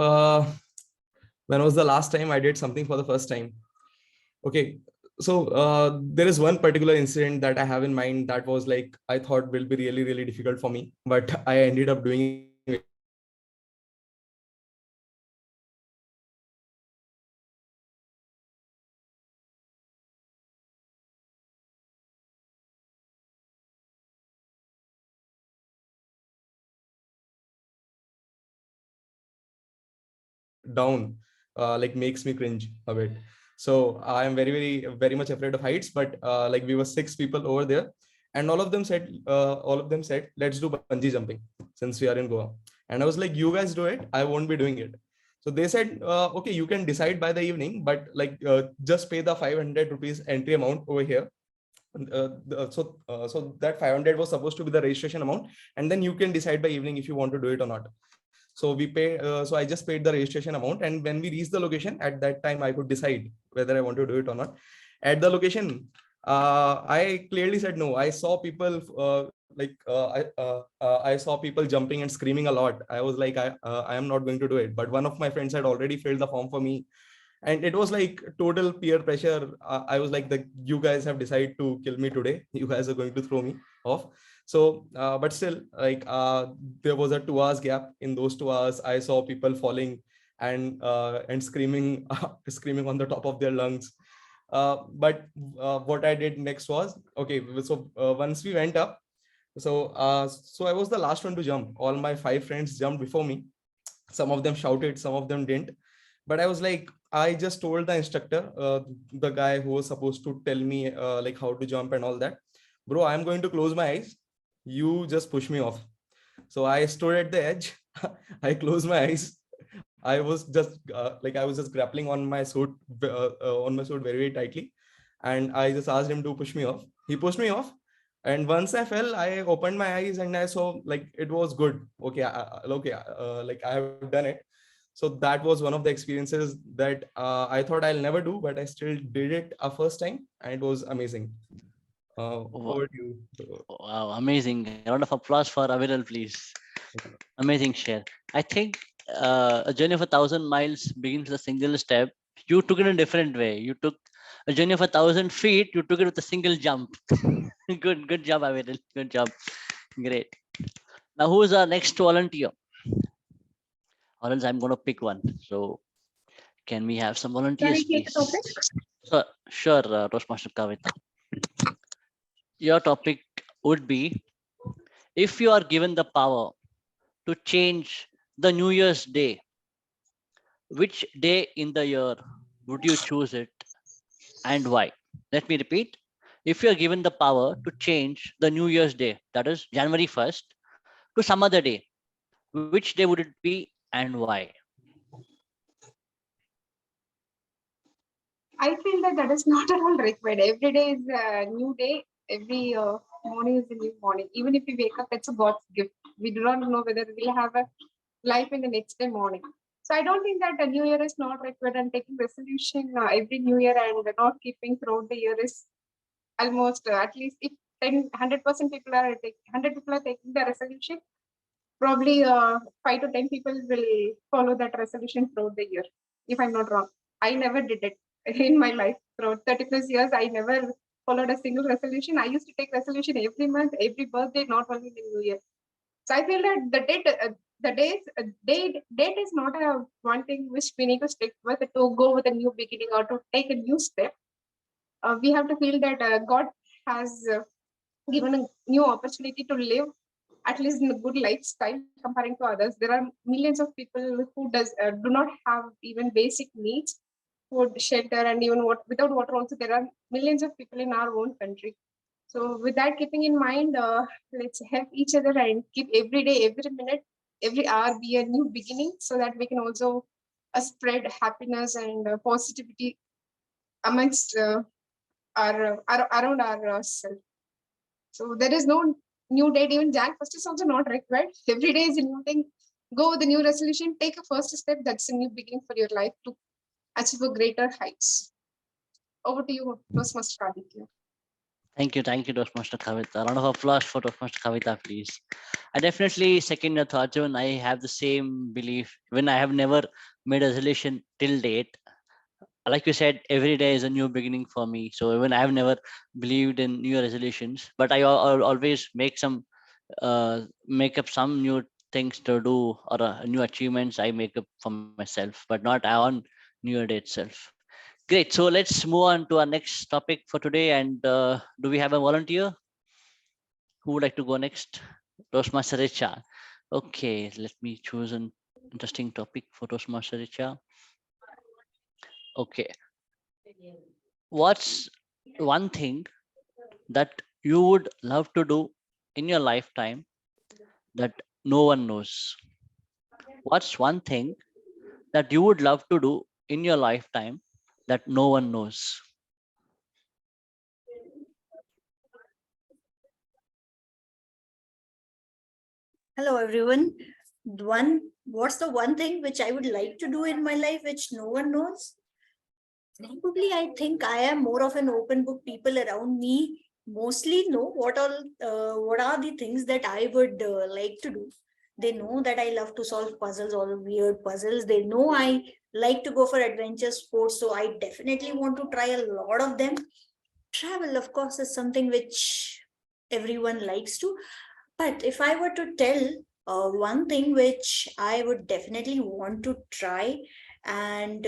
Speaker 10: when was the last time I did something for the first time? Okay. So there is one particular incident that I have in mind that was like, I thought will be really, really difficult for me, but I ended up doing it. Down, like makes me cringe a bit. So I am very much afraid of heights, but like we were 6 people over there, and all of them said, let's do bungee jumping since we are in Goa. And I was like, you guys do it, I won't be doing it. So they said, okay, you can decide by the evening, but like just pay the 500 rupees entry amount over here. So that 500 was supposed to be the registration amount, and then you can decide by evening if you want to do it or not. So we pay. So I just paid the registration amount, and when we reached the location, at that time I could decide whether I want to do it or not. At the location, I clearly said no. I saw people I saw people jumping and screaming a lot. I was like, I am not going to do it. But one of my friends had already filled the form for me, and it was like total peer pressure. I was like, you guys have decided to kill me today. You guys are going to throw me off. So but still, like there was a 2 hours gap. In those 2 hours I saw people falling and screaming screaming on the top of their lungs. But what I did next was, okay, so once we went up, so I was the last one to jump. All my 5 friends jumped before me. Some of them shouted, some of them didn't. But I was like, I just told the instructor, the guy who was supposed to tell me like how to jump and all that, bro, I'm going to close my eyes, you just push me off. So I stood at the edge I closed my eyes. I was just grappling on my suit very, very tightly, and I just asked him to push me off. He pushed me off, and once I fell, I opened my eyes and I saw like it was good. Okay, like I have done it. So that was one of the experiences that I thought I'll never do, but I still did it a first time, and it was amazing. Over to you.
Speaker 4: Wow, amazing. A round of applause for Aviral, please. Amazing share. I think a journey of 1,000 miles begins with a single step. You took it in a different way. You took a journey of 1,000 feet. You took it with a single jump. Good job, Aviral. Good job. Great. Now, who is our next volunteer? Or else I'm going to pick one. So, can we have some
Speaker 2: Can I
Speaker 4: volunteers,
Speaker 2: take the topic?
Speaker 4: please? So, sure, Toastmaster Kavita. Your topic would be, if you are given the power to change the New Year's Day, which day in the year would you choose it and why? Let me repeat. If you are given the power to change the New Year's Day, that is January 1st, to some other day, which day would it be and why?
Speaker 2: I feel that is not at all required. Every day is a new day. Every morning is a new morning. Even if we wake up, it's a God's gift. We do not know whether we'll have a life in the next day morning. So I don't think that a new year is not required, and taking resolution every new year and not keeping throughout the year is almost at least if 100% people are 100 people are taking the resolution, probably 5 to 10 people will follow that resolution throughout the year. If I'm not wrong, I never did it in my life. Throughout 30 plus years, I never followed a single resolution. I used to take resolution every month, every birthday, not only the new year. So I feel that date is not a one thing which we need to stick with to go with a new beginning or to take a new step. We have to feel that God has given a new opportunity to live at least in a good lifestyle comparing to others. There are millions of people who do not have even basic needs, food, shelter, and even without water. Also, there are millions of people in our own country. So, with that keeping in mind, let's help each other and keep every day, every minute, every hour be a new beginning, so that we can also spread happiness and positivity amongst our around ourselves. So there is no new date. Even Jan 1st is also not required. Every day is a new thing. Go with a new resolution. Take a first step. That's a new beginning for your life to achieve a greater heights. Over to you, Toastmaster Aditya.
Speaker 4: Thank you, Toastmaster Kavita. A round of applause for Toastmaster Kavita, please. I definitely second your thoughts, when I have the same belief. When I have never made a resolution till date, like you said, every day is a new beginning for me. So even I have never believed in new resolutions, but I always make up some new things to do, or new achievements I make up for myself, but not on New Year Day itself. Great. So let's move on to our next topic for today. And do we have a volunteer who would like to go next? Toastmaster Richa. Okay, let me choose an interesting topic for Toastmaster Richa. Okay. What's one thing that you would love to do in your lifetime that no one knows? What's one thing that you would love to do in your lifetime that no one knows?
Speaker 9: Hello, everyone. What's the one thing which I would like to do in my life which no one knows? Probably, I think I am more of an open book. People around me mostly know what are the things that I would like to do. They know that I love to solve puzzles, all weird puzzles. They know I like to go for adventure sports, so I definitely want to try a lot of them. Travel, of course, is something which everyone likes to. But if I were to tell one thing which I would definitely want to try, and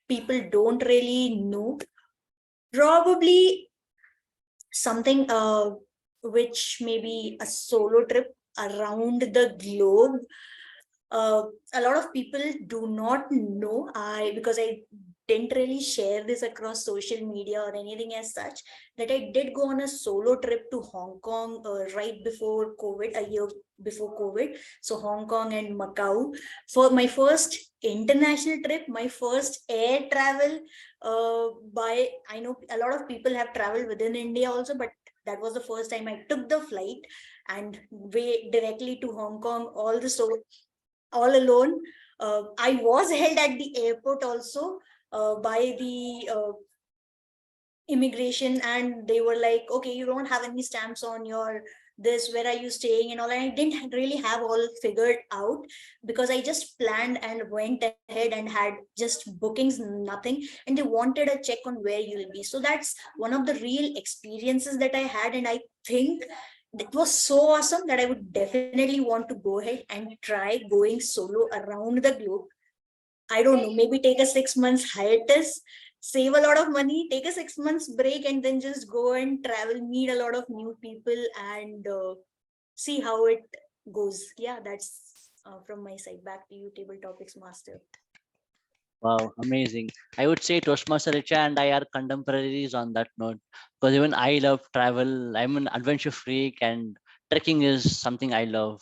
Speaker 9: people don't really know, probably something which may be a solo trip around the globe. A lot of people do not know, because I didn't really share this across social media or anything as such, that I did go on a solo trip to Hong Kong right before COVID, a year before COVID. So Hong Kong and Macau for my first international trip, my first air travel. By I know a lot of people have traveled within India also, but that was the first time I took the flight and way directly to Hong Kong. All alone. I was held at the airport also by the immigration, and they were like, okay, you don't have any stamps on your this, where are you staying and all. And I didn't really have all figured out, because I just planned and went ahead and had just bookings, nothing, and they wanted a check on where you'll be. So that's one of the real experiences that I had, and I think it was so awesome that I would definitely want to go ahead and try going solo around the globe. I don't know, maybe take a 6 months hiatus, save a lot of money, take a 6 months break, and then just go and travel, meet a lot of new people, and see how it goes. Yeah, that's from my side. Back to you, Table Topics Master.
Speaker 4: Wow, amazing. I would say Toastmaster Richa and I are contemporaries on that note, because even I love travel. I'm an adventure freak, and trekking is something I love.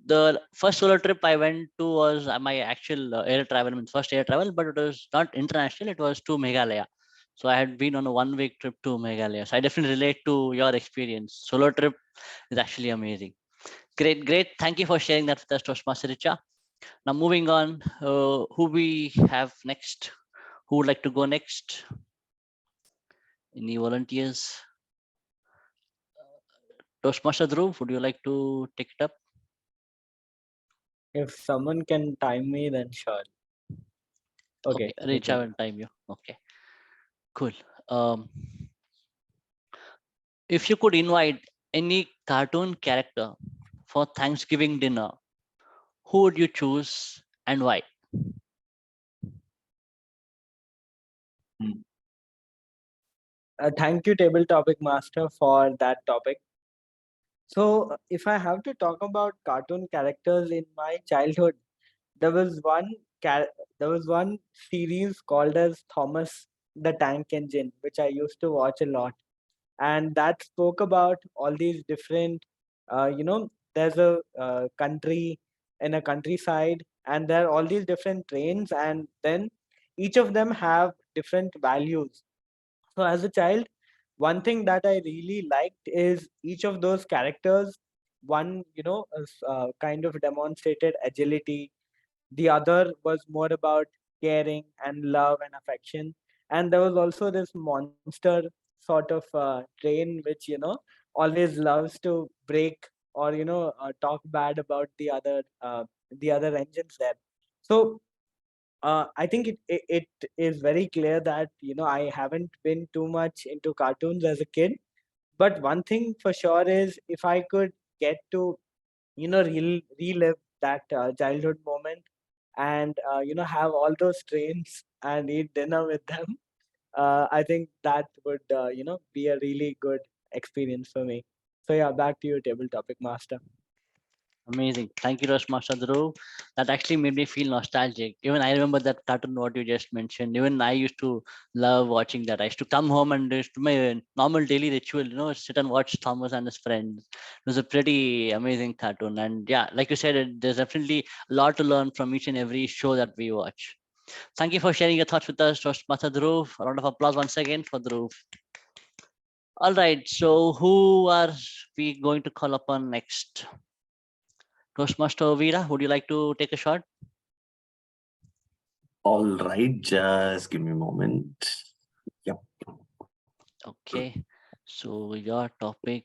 Speaker 4: The first solo trip I went to was my actual air travel, I mean, first air travel, but it was not international, it was to Meghalaya. So I had been on a 1 week trip to Meghalaya. So I definitely relate to your experience. Solo trip is actually amazing. Great, great. Thank you for sharing that with us, Toastmaster Richa. Now moving on, who we have next? Who would like to go next? Any volunteers? Toastmaster Dhruv, would you like to take it up?
Speaker 5: If someone can time me, then sure. Okay.
Speaker 4: Richa will time you. Okay, cool. If you could invite any cartoon character for Thanksgiving dinner, who would you choose and why?
Speaker 5: Thank you, Table Topic Master, for that topic. So, if I have to talk about cartoon characters in my childhood, there was one there was one series called as Thomas the Tank Engine, which I used to watch a lot, and that spoke about all these different, there's a country in a countryside, and there are all these different trains, and then each of them have different values. So as a child, one thing that I really liked is each of those characters. One, kind of demonstrated agility. The other was more about caring and love and affection. And there was also this monster sort of train, which always loves to break or talk bad about the other engines there. So I think it is very clear that I haven't been too much into cartoons as a kid. But one thing for sure is, if I could get to relive that childhood moment, and have all those trains and eat dinner with them, I think that would be a really good experience for me. So yeah, back to you, Table Topic Master.
Speaker 4: Amazing. Thank you, Toastmaster Dhruv. That actually made me feel nostalgic. Even I remember that cartoon what you just mentioned. Even I used to love watching that. I used to come home and just my normal daily ritual, sit and watch Thomas and his friends. It was a pretty amazing cartoon. And yeah, like you said, there's definitely a lot to learn from each and every show that we watch. Thank you for sharing your thoughts with us, Toastmaster Dhruv. A round of applause once again for Dhruv. All right, so who are we going to call upon next? Toastmaster Veera, would you like to take a shot?
Speaker 3: All right, just give me a moment. Yep.
Speaker 4: Okay, so your topic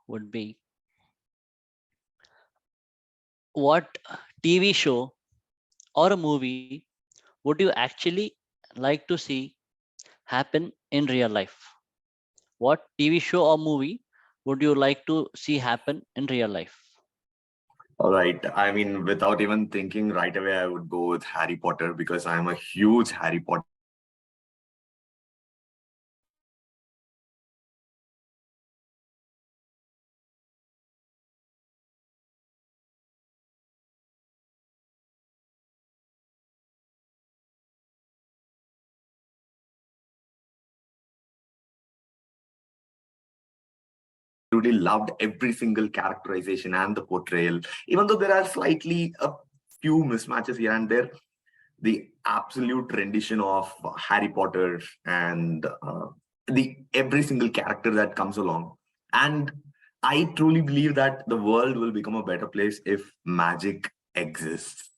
Speaker 4: would be, what TV show or a movie would you actually like to see happen in real life? What TV show or movie would you like to see happen in real life?
Speaker 3: All right. I mean, without even thinking right away, I would go with Harry Potter because I'm a huge Harry Potter truly loved every single characterization and the portrayal. Even though there are slightly a few mismatches here and there, the absolute rendition of Harry Potter and the every single character that comes along. And I truly believe that the world will become a better place if magic exists.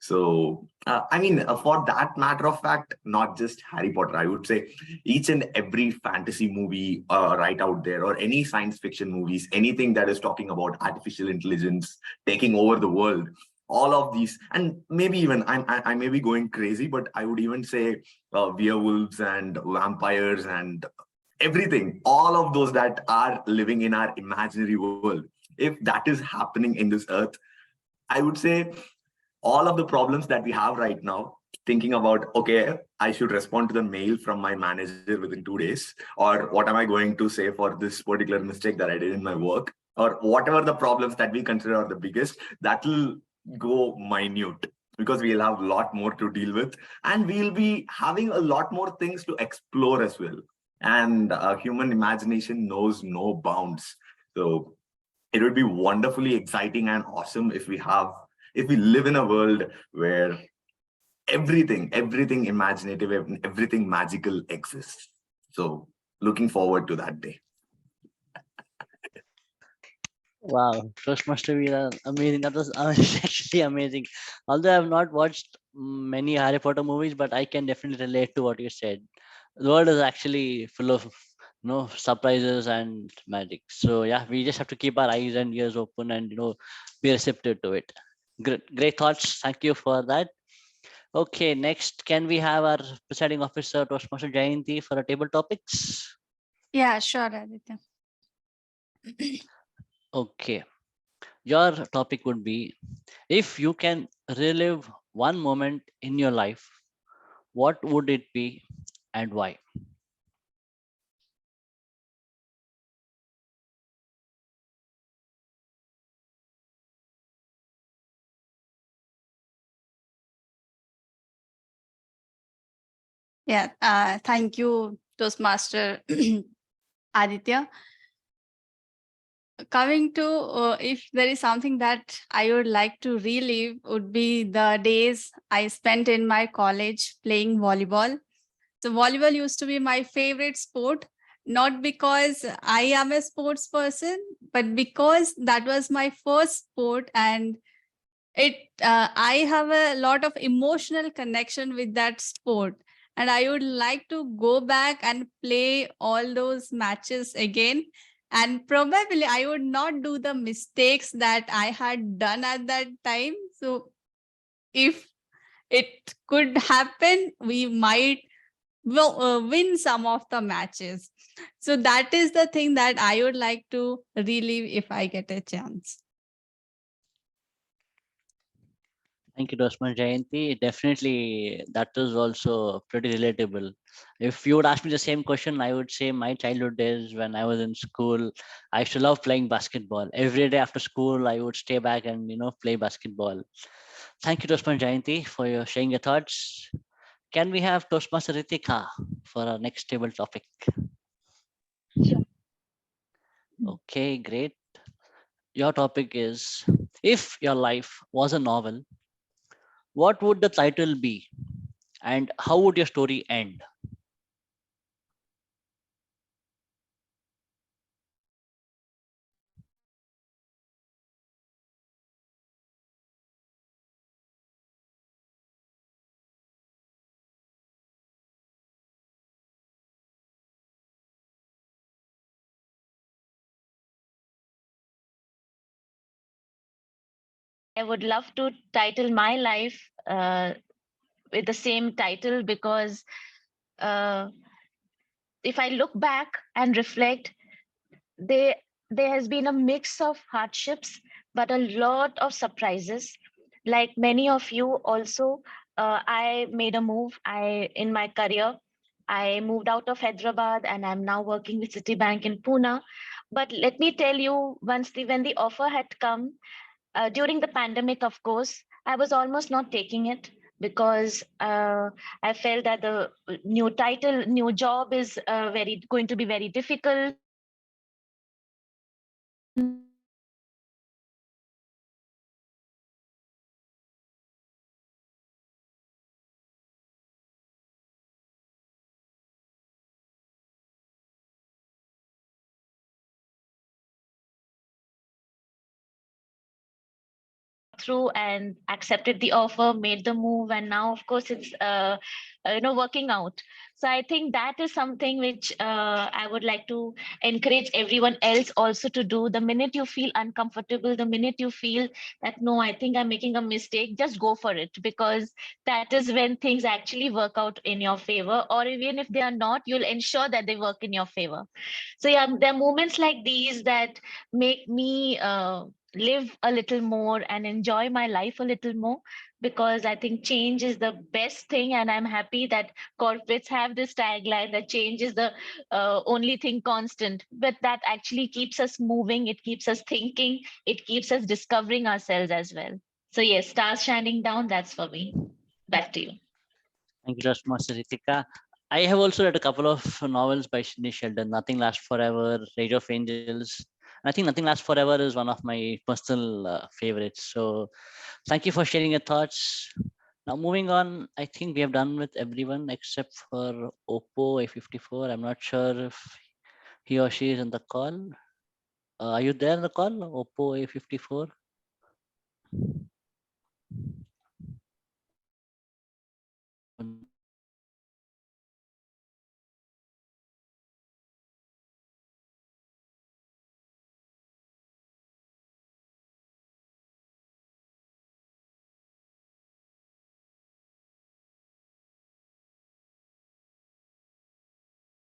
Speaker 3: So, I mean, for that matter of fact, not just Harry Potter, I would say each and every fantasy movie right out there, or any science fiction movies, anything that is talking about artificial intelligence taking over the world, all of these, and maybe even I may be going crazy, but I would even say werewolves and vampires and everything, all of those that are living in our imaginary world. If that is happening in this earth, I would say all of the problems that we have right now, thinking about, okay, I should respond to the mail from my manager within 2 days, or what am I going to say for this particular mistake that I did in my work, or whatever the problems that we consider are the biggest, that will go minute, because we'll have a lot more to deal with, and we'll be having a lot more things to explore as well. And human imagination knows no bounds. So it would be wonderfully exciting and awesome if we live in a world where everything imaginative, everything magical exists. So looking forward to that day.
Speaker 4: Wow, Toastmaster Veera, amazing. That was actually amazing. Although I've not watched many Harry Potter movies, but I can definitely relate to what you said. The world is actually full of surprises and magic. So yeah, we just have to keep our eyes and ears open and be receptive to it. Great thoughts. Thank you for that. Okay, next, can we have our presiding officer Toastmaster Jayanti for our table topics?
Speaker 1: Yeah, sure, Aditya.
Speaker 4: Okay. Your topic would be, if you can relive one moment in your life, what would it be and why?
Speaker 1: Yeah, thank you, Toastmaster Aditya. Coming to if there is something that I would like to relive, would be the days I spent in my college playing volleyball. So volleyball used to be my favorite sport, not because I am a sports person, but because that was my first sport, and I have a lot of emotional connection with that sport, and I would like to go back and play all those matches again. And probably I would not do the mistakes that I had done at that time. So if it could happen, we might win some of the matches. So that is the thing that I would like to relive if I get a chance.
Speaker 4: Thank you, Toastmaster Jayanti. Definitely, that is also pretty relatable. If you would ask me the same question, I would say my childhood days when I was in school, I used to love playing basketball. Every day after school, I would stay back and play basketball. Thank you, Toastmaster Jayanti, for your sharing your thoughts. Can we have Toastmaster Ritika for our next table topic?
Speaker 7: Sure.
Speaker 4: Okay, great. Your topic is, if your life was a novel, what would the title be and how would your story end?
Speaker 7: I would love to title my life with the same title because uh, if I look back and reflect, there there has been a mix of hardships, but a lot of surprises. Like many of you, also, I made a move. I in my career, I moved out of Hyderabad, and I'm now working with Citibank in Pune. But let me tell you, when the offer had come, during the pandemic, of course, I was almost not taking it because I felt that the new job is very going to be very difficult. through and accepted the offer, made the move, and now, of course, it's working out. So I think that is something which I would like to encourage everyone else also to do. The minute you feel uncomfortable, the minute you feel that no, I think I'm making a mistake, just go for it, because that is when things actually work out in your favor. Or even if they are not, you'll ensure that they work in your favor. So yeah, there are moments like these that make me live a little more and enjoy my life a little more, because I think change is the best thing. And I'm happy that corporates have this tagline that change is the only thing constant, but that actually keeps us moving, it keeps us thinking, it keeps us discovering ourselves as well. So yes, stars shining down, that's for me. Back to you.
Speaker 4: Thank you, Toastmaster Ritika. I have also read a couple of novels by Sidney Sheldon, Nothing Lasts Forever, Rage of Angels. I think Nothing Lasts Forever is one of my personal favorites. So thank you for sharing your thoughts. Now moving on, I think we have done with everyone except for Oppo A54. I'm not sure if he or she is in the call. Are you there in the call, Oppo A54?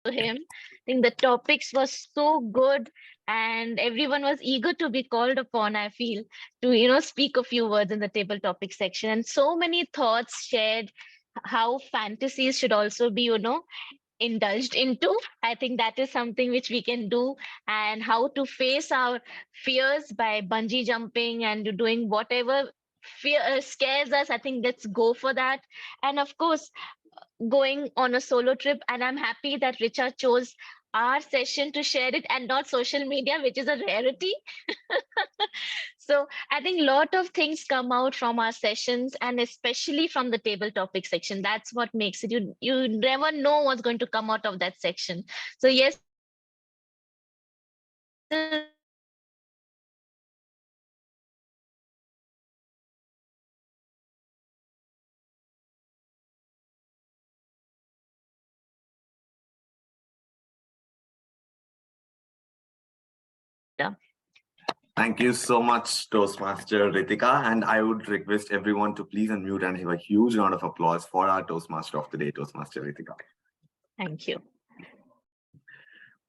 Speaker 7: To him. I think the topics were so good and everyone was eager to be called upon, I feel, to speak a few words in the table topic section. And so many thoughts shared how fantasies should also be, indulged into. I think that is something which we can do, and how to face our fears by bungee jumping and doing whatever fear scares us. I think let's go for that. And of course, going on a solo trip, and I'm happy that Richa chose our session to share it and not social media, which is a rarity. So I think a lot of things come out from our sessions, and especially from the table topic section. That's what makes it. You never know what's going to come out of that section. So yes,
Speaker 3: Thank you so much, Toastmaster Ritika. And I would request everyone to please unmute and have a huge round of applause for our Toastmaster of the day, Toastmaster Ritika.
Speaker 7: thank you.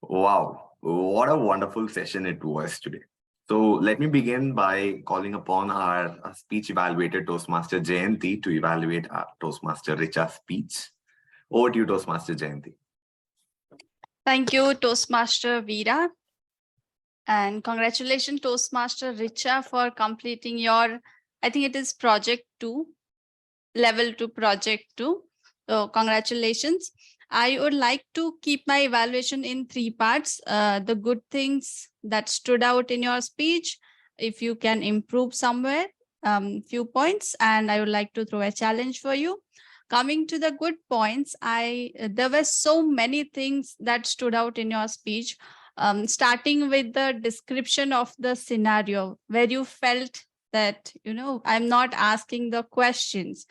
Speaker 3: Wow, what a wonderful session it was today. So let me begin by calling upon our speech evaluator, Toastmaster Jayanti, to evaluate our Toastmaster Richa's speech. Over to you, Toastmaster Jayanti.
Speaker 1: Thank you, Toastmaster Veera. And congratulations, Toastmaster Richa, for completing your, I think it is project 2, level 2 project 2. So congratulations. I would like to keep my evaluation in 3 parts. The good things that stood out in your speech, if you can improve somewhere, few points, and I would like to throw a challenge for you. Coming to the good points, there were so many things that stood out in your speech, starting with the description of the scenario where you felt that, I'm not asking the questions.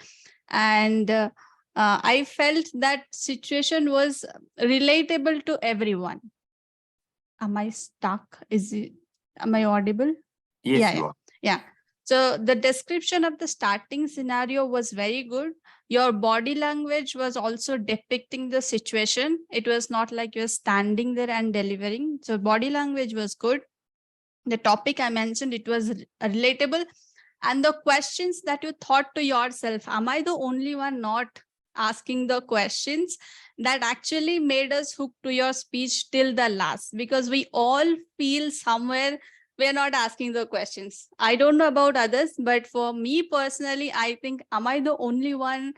Speaker 1: And I felt that situation was relatable to everyone. Am I stuck? Am I audible?
Speaker 3: Yes, you are.
Speaker 1: Yeah. So the description of the starting scenario was very good. Your body language was also depicting the situation. It was not like you're standing there and delivering. So body language was good. The topic I mentioned, it was relatable. And the questions that you thought to yourself, am I the only one not asking the questions, that actually made us hook to your speech till the last, because we all feel somewhere we're not asking the questions. I don't know about others, but for me personally, I think, am I the only one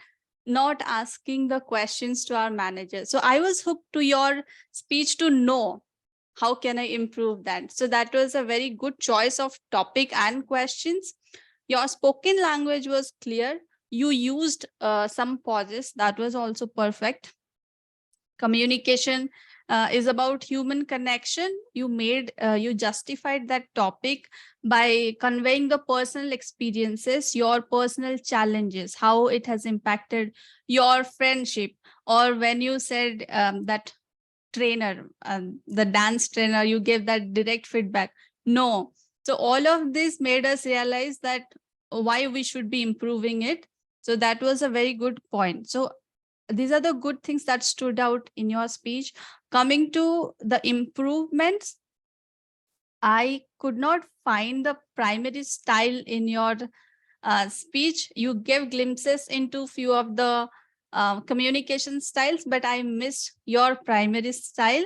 Speaker 1: not asking the questions to our manager? So I was hooked to your speech to know How can I improve that? So that was a very good choice of topic and questions. Your spoken language was clear. You used some pauses. That was also perfect. Communication is about human connection. You justified that topic by conveying the personal experiences, your personal challenges, how it has impacted your friendship. Or when you said that trainer, the dance trainer, you gave that direct feedback. No. So all of this made us realize that why we should be improving it. So that was a very good point. So these are the good things that stood out in your speech. Coming to the improvements, I could not find the primary style in your speech. You gave glimpses into few of the communication styles, but I missed your primary style.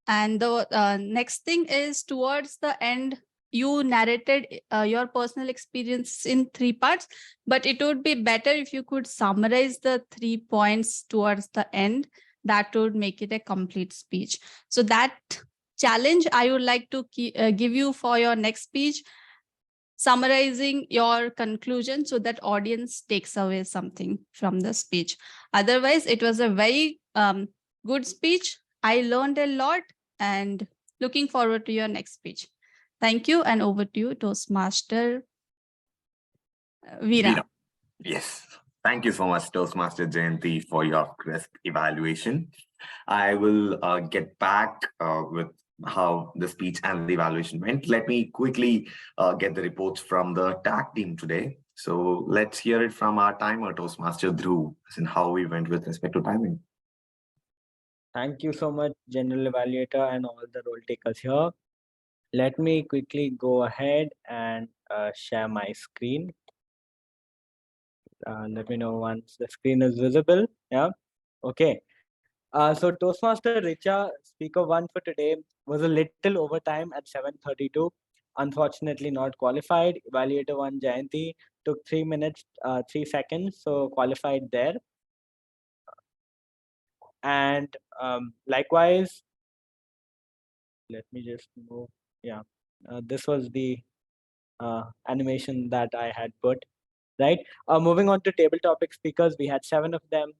Speaker 1: And the next thing is, towards the end, you narrated your personal experience in 3 parts, but it would be better if you could summarize the 3 points towards the end. That would make it a complete speech. So that challenge I would like to give you for your next speech, summarizing your conclusion so that audience takes away something from the speech. Otherwise, it was a very good speech. I learned a lot and looking forward to your next speech. Thank you, and over to you, Toastmaster Veera.
Speaker 3: Veera. Yes. Thank you so much, Toastmaster Jayanti, for your crisp evaluation. I will get back with how the speech and the evaluation went. Let me quickly get the reports from the tag team today. So let's hear it from our timer, Toastmaster Dhruv, as in how we went with respect to timing.
Speaker 5: Thank you so much, General Evaluator and all the role takers here. Let me quickly go ahead and share my screen. Let me know once the screen is visible. Yeah. Okay. So Toastmaster Richa, speaker 1 for today, was a little overtime at 7:32. Unfortunately, not qualified. Evaluator 1 Jayanti took 3 minutes, 3 seconds, so qualified there. And likewise, let me just move. Yeah, this was the animation that I had put. Right. Moving on to table topic speakers, we had 7 of them.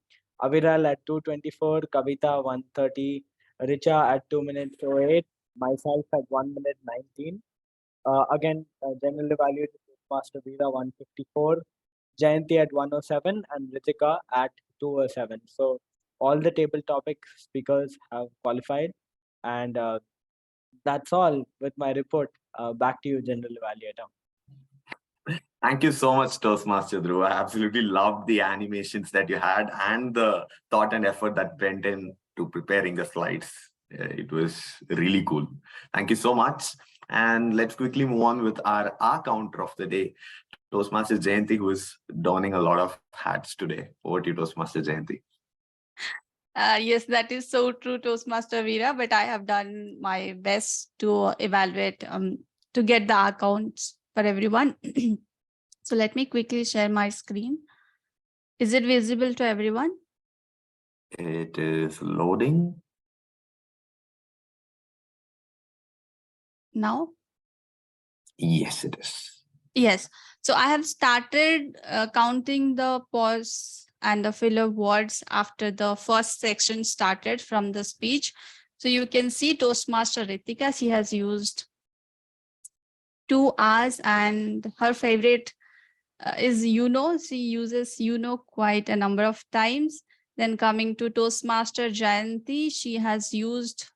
Speaker 5: Aviral at 2:24, Kavita 1:30, Richa at 2 minutes 08, myself at 1 minute 19. Again, general evaluator Master Veera 1:54, Jayanti at 1:07, and Ritika at 2:07. So all the table topic speakers have qualified, and that's all with my report. Back to you, general evaluator.
Speaker 3: Thank you so much, Toastmaster Dhruv. I absolutely loved the animations that you had and the thought and effort that went into preparing the slides. It was really cool. Thank you so much. And let's quickly move on with our counter of the day. Toastmaster Jayanti, who is donning a lot of hats today. Over to you, Toastmaster Jayanti.
Speaker 1: Yes, that is so true, Toastmaster Veera, but I have done my best to evaluate, to get the accounts for everyone. So let me quickly share my screen. Is it visible to everyone?
Speaker 3: It is loading.
Speaker 1: Now?
Speaker 3: Yes, it is.
Speaker 1: Yes. So I have started counting the pause and the filler words after the first section started from the speech. So you can see Toastmaster Ritika, she has used 2 hours, and her favorite is she uses quite a number of times. Then coming to Toastmaster Jayanti, she has used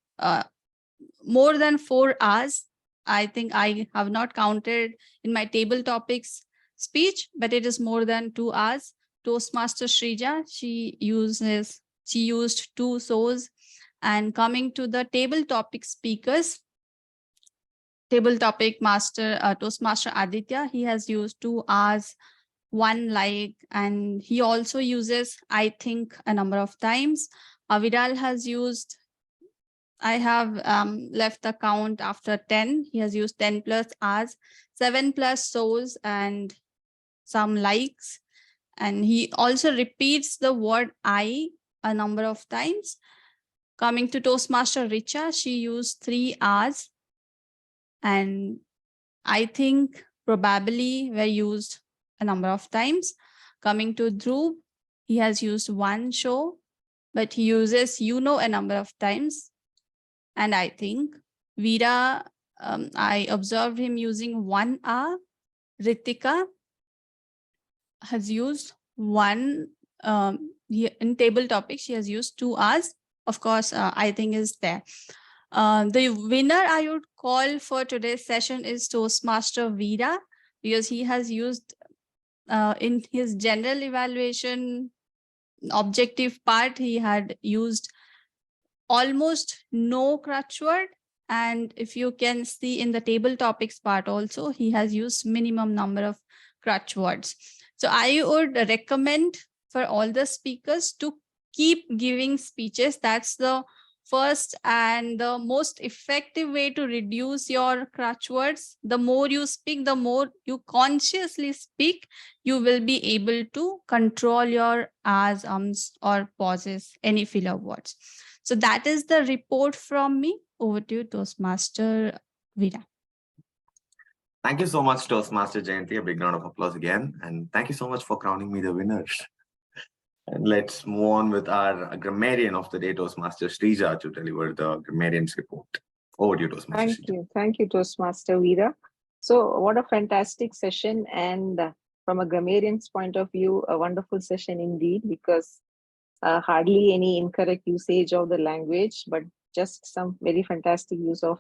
Speaker 1: more than 4 hours. I think I have not counted in my table topics speech, but it is more than 2 hours. Toastmaster Shrija, she used 2 shows. And coming to the table topic speakers, table topic master, Toastmaster Aditya, he has used 2 hours, 1 like, and he also uses, I think, a number of times. Aviral has used, I have left the count after 10. He has used 10 plus hours, 7 plus shows, and some likes. And he also repeats the word I a number of times. Coming to Toastmaster Richa, she used 3 hours. And I think probably were used a number of times. Coming to Dhruv, he has used 1 show, but he uses a number of times. And I think Veera, I observed him using 1 hour. Ritika has used in table topics, she has used 2 hours. Of course, I think is there. The winner I would call for today's session is Toastmaster Veera, because he has used in his general evaluation objective part, he had used almost no crutch word. And if you can see in the table topics part also, he has used minimum number of crutch words. So I would recommend for all the speakers to keep giving speeches. That's the first and the most effective way to reduce your crutch words. The more you speak, the more you consciously speak, you will be able to control your ahs, ums, or pauses, any filler words. So that is the report from me. Over to you, Toastmaster Veera.
Speaker 3: Thank you so much, Toastmaster Jayanti. A big round of applause again. And thank you so much for crowning me the winner. And let's move on with our grammarian of the day, Toastmaster Srija, to deliver the grammarian's report. Over to you, Toastmaster
Speaker 8: Thank
Speaker 3: Srija.
Speaker 8: you. Thank you, Toastmaster Veera. So what a fantastic session. And from a grammarian's point of view, a wonderful session indeed, because hardly any incorrect usage of the language, but just some very fantastic use of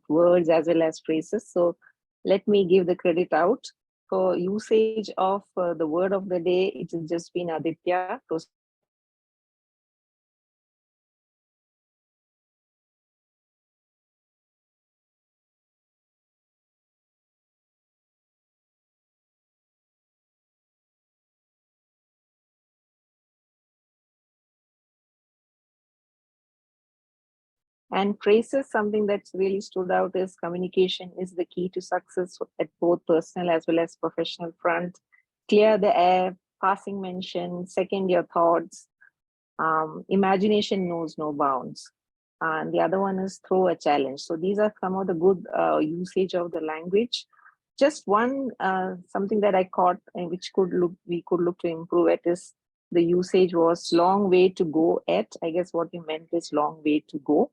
Speaker 8: words as well as phrases. So let me give the credit out. For usage of the word of the day, it has just been Aditya. And phrases, something that's really stood out is communication is the key to success at both personal as well as professional front. Clear the air, passing mention, second your thoughts. Imagination knows no bounds. And the other one is throw a challenge. So these are some of the good usage of the language. Just one something that I caught and which we could look to improve at is the usage was long way to go at. I guess what you meant is long way to go.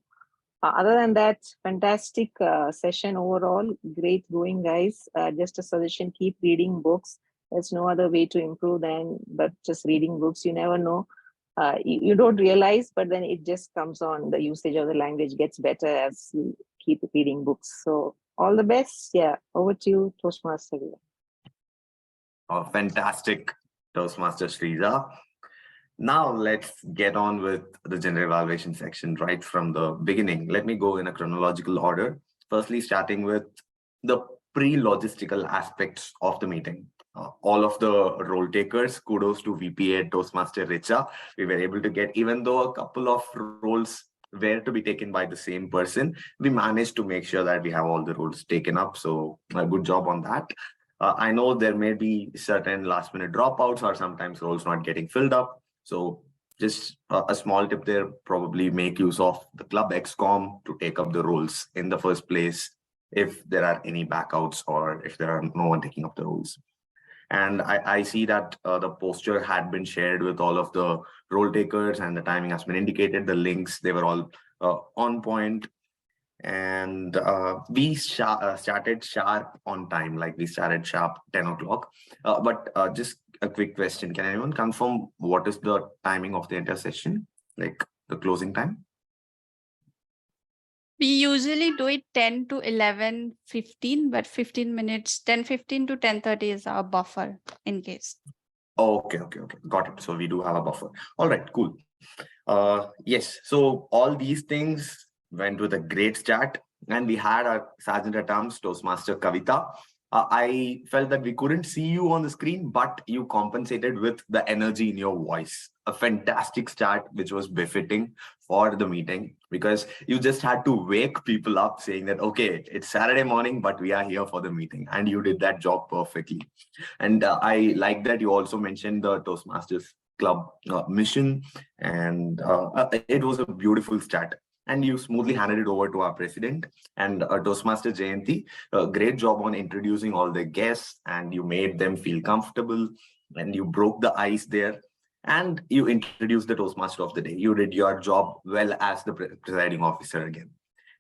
Speaker 8: Other than that, fantastic session overall. Great going, guys. Just a suggestion, keep reading books. There's no other way to improve than but just reading books. You never know. You don't realize, but then it just comes on. The usage of the language gets better as you keep reading books. So all the best. Yeah, over to you, Toastmaster.
Speaker 3: Fantastic, Toastmaster Srija. Now let's get on with the general evaluation section right from the beginning. Let me go in a chronological order. Firstly, starting with the pre-logistical aspects of the meeting. All of the role takers, kudos to VPA Toastmaster Richa. We were able to get, even though a couple of roles were to be taken by the same person, we managed to make sure that we have all the roles taken up. So a good job on that. I know there may be certain last minute dropouts or sometimes roles not getting filled up. So just a small tip there, probably make use of the Club XCOM to take up the roles in the first place if there are any backouts or if there are no one taking up the roles. And I see that the poster had been shared with all of the role takers and the timing has been indicated. The links, they were all on point. And we started sharp on time, like we started sharp 10 o'clock. But just a quick question. Can anyone confirm what is the timing of the entire session? Like the closing time?
Speaker 1: We usually do it 10 to 11:15, but 15 minutes, 10:15 to 10:30 is our buffer in case.
Speaker 3: Okay. Got it. So we do have a buffer. All right, cool. Yes, so all these things went with a great start. And we had our Sergeant at Arms, Toastmaster Kavita. I felt that we couldn't see you on the screen, but you compensated with the energy in your voice. A fantastic start, which was befitting for the meeting, because you just had to wake people up saying that, okay, it's Saturday morning, but we are here for the meeting. And you did that job perfectly. And I like that you also mentioned the Toastmasters club mission, and it was a beautiful start. And you smoothly handed it over to our president and Toastmaster Jayanti. Great job on introducing all the guests, and you made them feel comfortable, and you broke the ice there. And you introduced the Toastmaster of the day. You did your job well as the presiding officer again.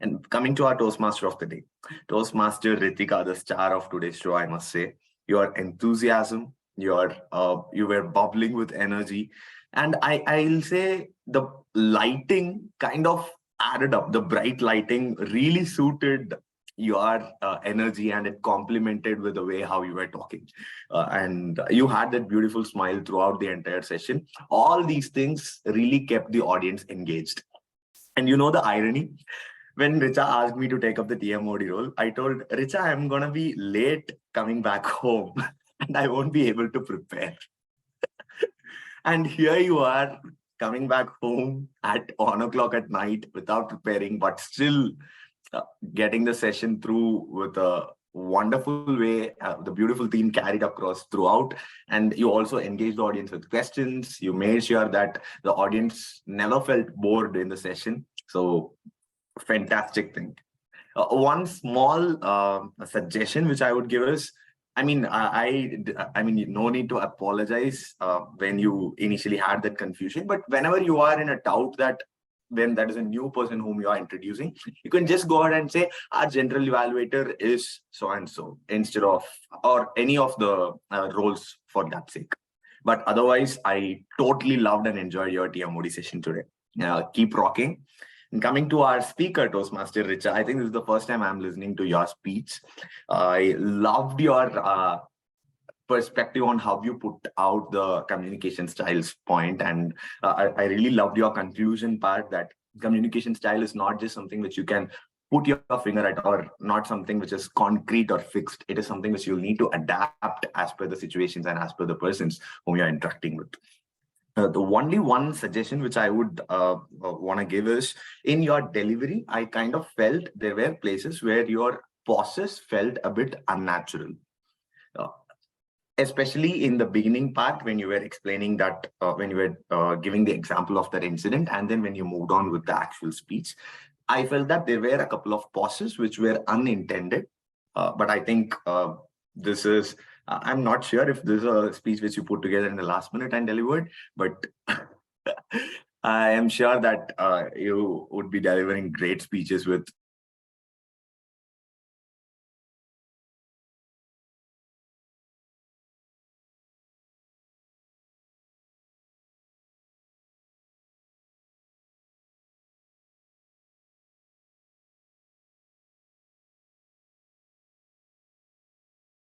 Speaker 3: And coming to our Toastmaster of the day, Toastmaster Ritika, the star of today's show, I must say, your enthusiasm, you were bubbling with energy, and I'll say the lighting kind of added up. The bright lighting really suited your energy, and it complemented with the way how you were talking, and you had that beautiful smile throughout the entire session. All these things really kept the audience engaged. And you know the irony, when Richa asked me to take up the TMOD role, I told Richa, I'm going to be late coming back home and I won't be able to prepare. And here you are coming back home at 1 o'clock at night without preparing, but still getting the session through with a wonderful way. The beautiful theme carried across throughout, and you also engaged the audience with questions. You made sure that the audience never felt bored in the session. So fantastic thing. One small suggestion which I would give is, I mean, I mean, no need to apologize when you initially had that confusion, but whenever you are in a doubt that when that is a new person whom you are introducing, you can just go ahead and say, our general evaluator is so and so, instead of, or any of the roles for that sake. But otherwise, I totally loved and enjoyed your TMOD session today. Keep rocking. And coming to our speaker, Toastmaster Richa, I think this is the first time I'm listening to your speech. I loved your perspective on how you put out the communication styles point. And I really loved your conclusion part, that communication style is not just something which you can put your finger at, or not something which is concrete or fixed. It is something which you'll need to adapt as per the situations and as per the persons whom you're interacting with. The only one suggestion which I would want to give is, in your delivery, I kind of felt there were places where your pauses felt a bit unnatural. Especially in the beginning part, when you were explaining that, when you were giving the example of that incident, and then when you moved on with the actual speech, I felt that there were a couple of pauses which were unintended. But I think this is, I'm not sure if this is a speech which you put together in the last minute and delivered, but I am sure that you would be delivering great speeches with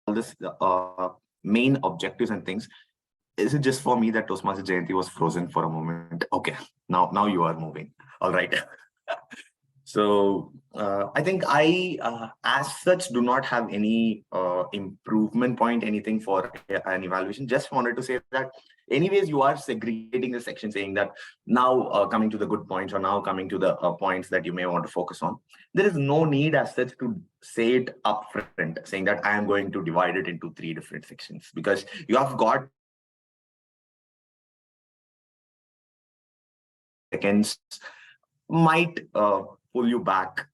Speaker 3: all this main objectives and things. Is it just for me that Toastmaster Jayanti was frozen for a moment? Okay, now you are moving. All right. So I think I, as such, do not have any improvement point, anything for an evaluation. Just wanted to say that, anyways, you are segregating the section, saying that now coming to the good points, or now coming to the points that you may want to focus on. There is no need as such to say it upfront, saying that I am going to divide it into 3 different sections, because you have got seconds might pull you back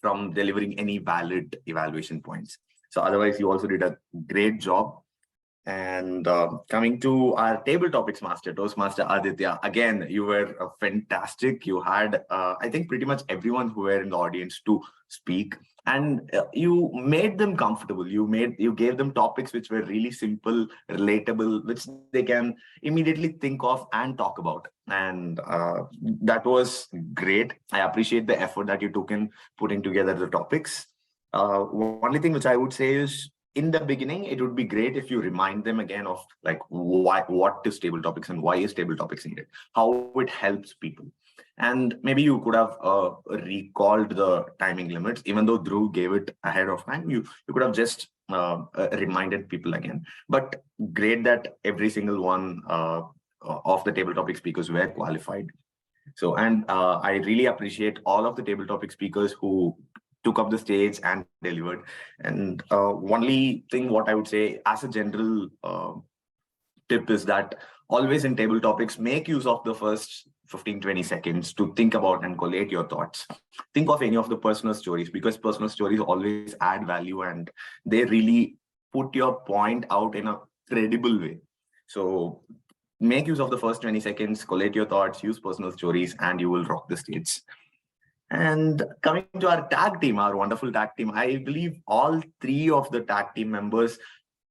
Speaker 3: from delivering any valid evaluation points. So otherwise, you also did a great job. And coming to our table topics master, Toastmaster Aditya, again, you were fantastic. You had, I think, pretty much everyone who were in the audience to speak, and you made them comfortable. You gave them topics which were really simple, relatable, which they can immediately think of and talk about. And that was great. I appreciate the effort that you took in putting together the topics. Only thing which I would say is, in the beginning, it would be great if you remind them again of like what is table topics and why is table topics needed, how it helps people. And maybe you could have recalled the timing limits, even though Dhruv gave it ahead of time. You could have just reminded people again. But great that every single one of the table topic speakers were qualified. So, and I really appreciate all of the table topic speakers who took up the stage and delivered. And only thing what I would say as a general tip is that always in table topics, make use of the first 15-20 seconds to think about and collate your thoughts. Think of any of the personal stories, because personal stories always add value and they really put your point out in a credible way. So make use of the first 20 seconds, collate your thoughts, use personal stories, and you will rock the stage. And coming to our tag team, our wonderful tag team, I believe all three of the tag team members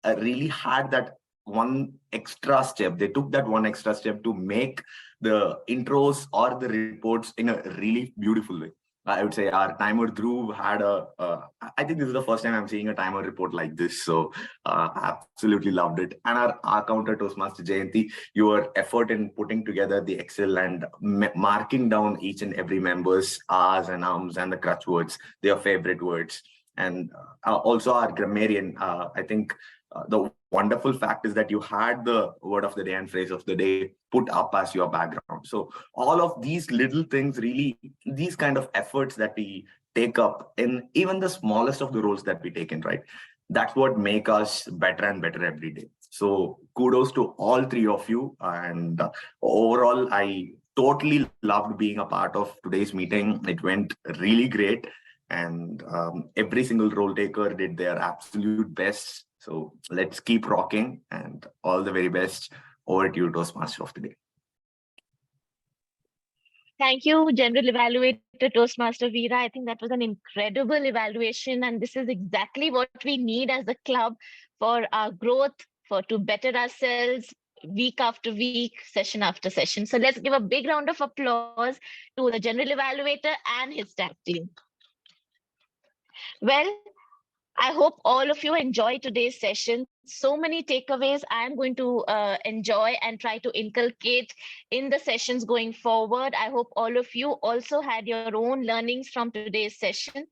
Speaker 3: really had that one extra step. They took that one extra step to make the intros or the reports in a really beautiful way. I would say our timer Dhruv had I think this is the first time I'm seeing a timer report like this. So absolutely loved it. And our counter Toastmaster Jayanti, your effort in putting together the Excel and marking down each and every member's R's and ums and the crutch words, their favorite words. And also our grammarian, I think the wonderful fact is that you had the word of the day and phrase of the day put up as your background. So all of these little things, really, these kind of efforts that we take up in even the smallest of the roles that we take in, right? That's what make us better and better every day. So kudos to all three of you. And overall, I totally loved being a part of today's meeting. It went really great. And every single role taker did their absolute best. So let's keep rocking, and all the very best. Over to you, Toastmaster of the day.
Speaker 7: Thank you, General Evaluator Toastmaster Veera. I think that was an incredible evaluation, and this is exactly what we need as a club for our growth, to better ourselves week after week, session after session. So let's give a big round of applause to the General Evaluator and his tag team. Well, I hope all of you enjoy today's session. So many takeaways I'm going to enjoy and try to inculcate in the sessions going forward. I hope all of you also had your own learnings from today's session.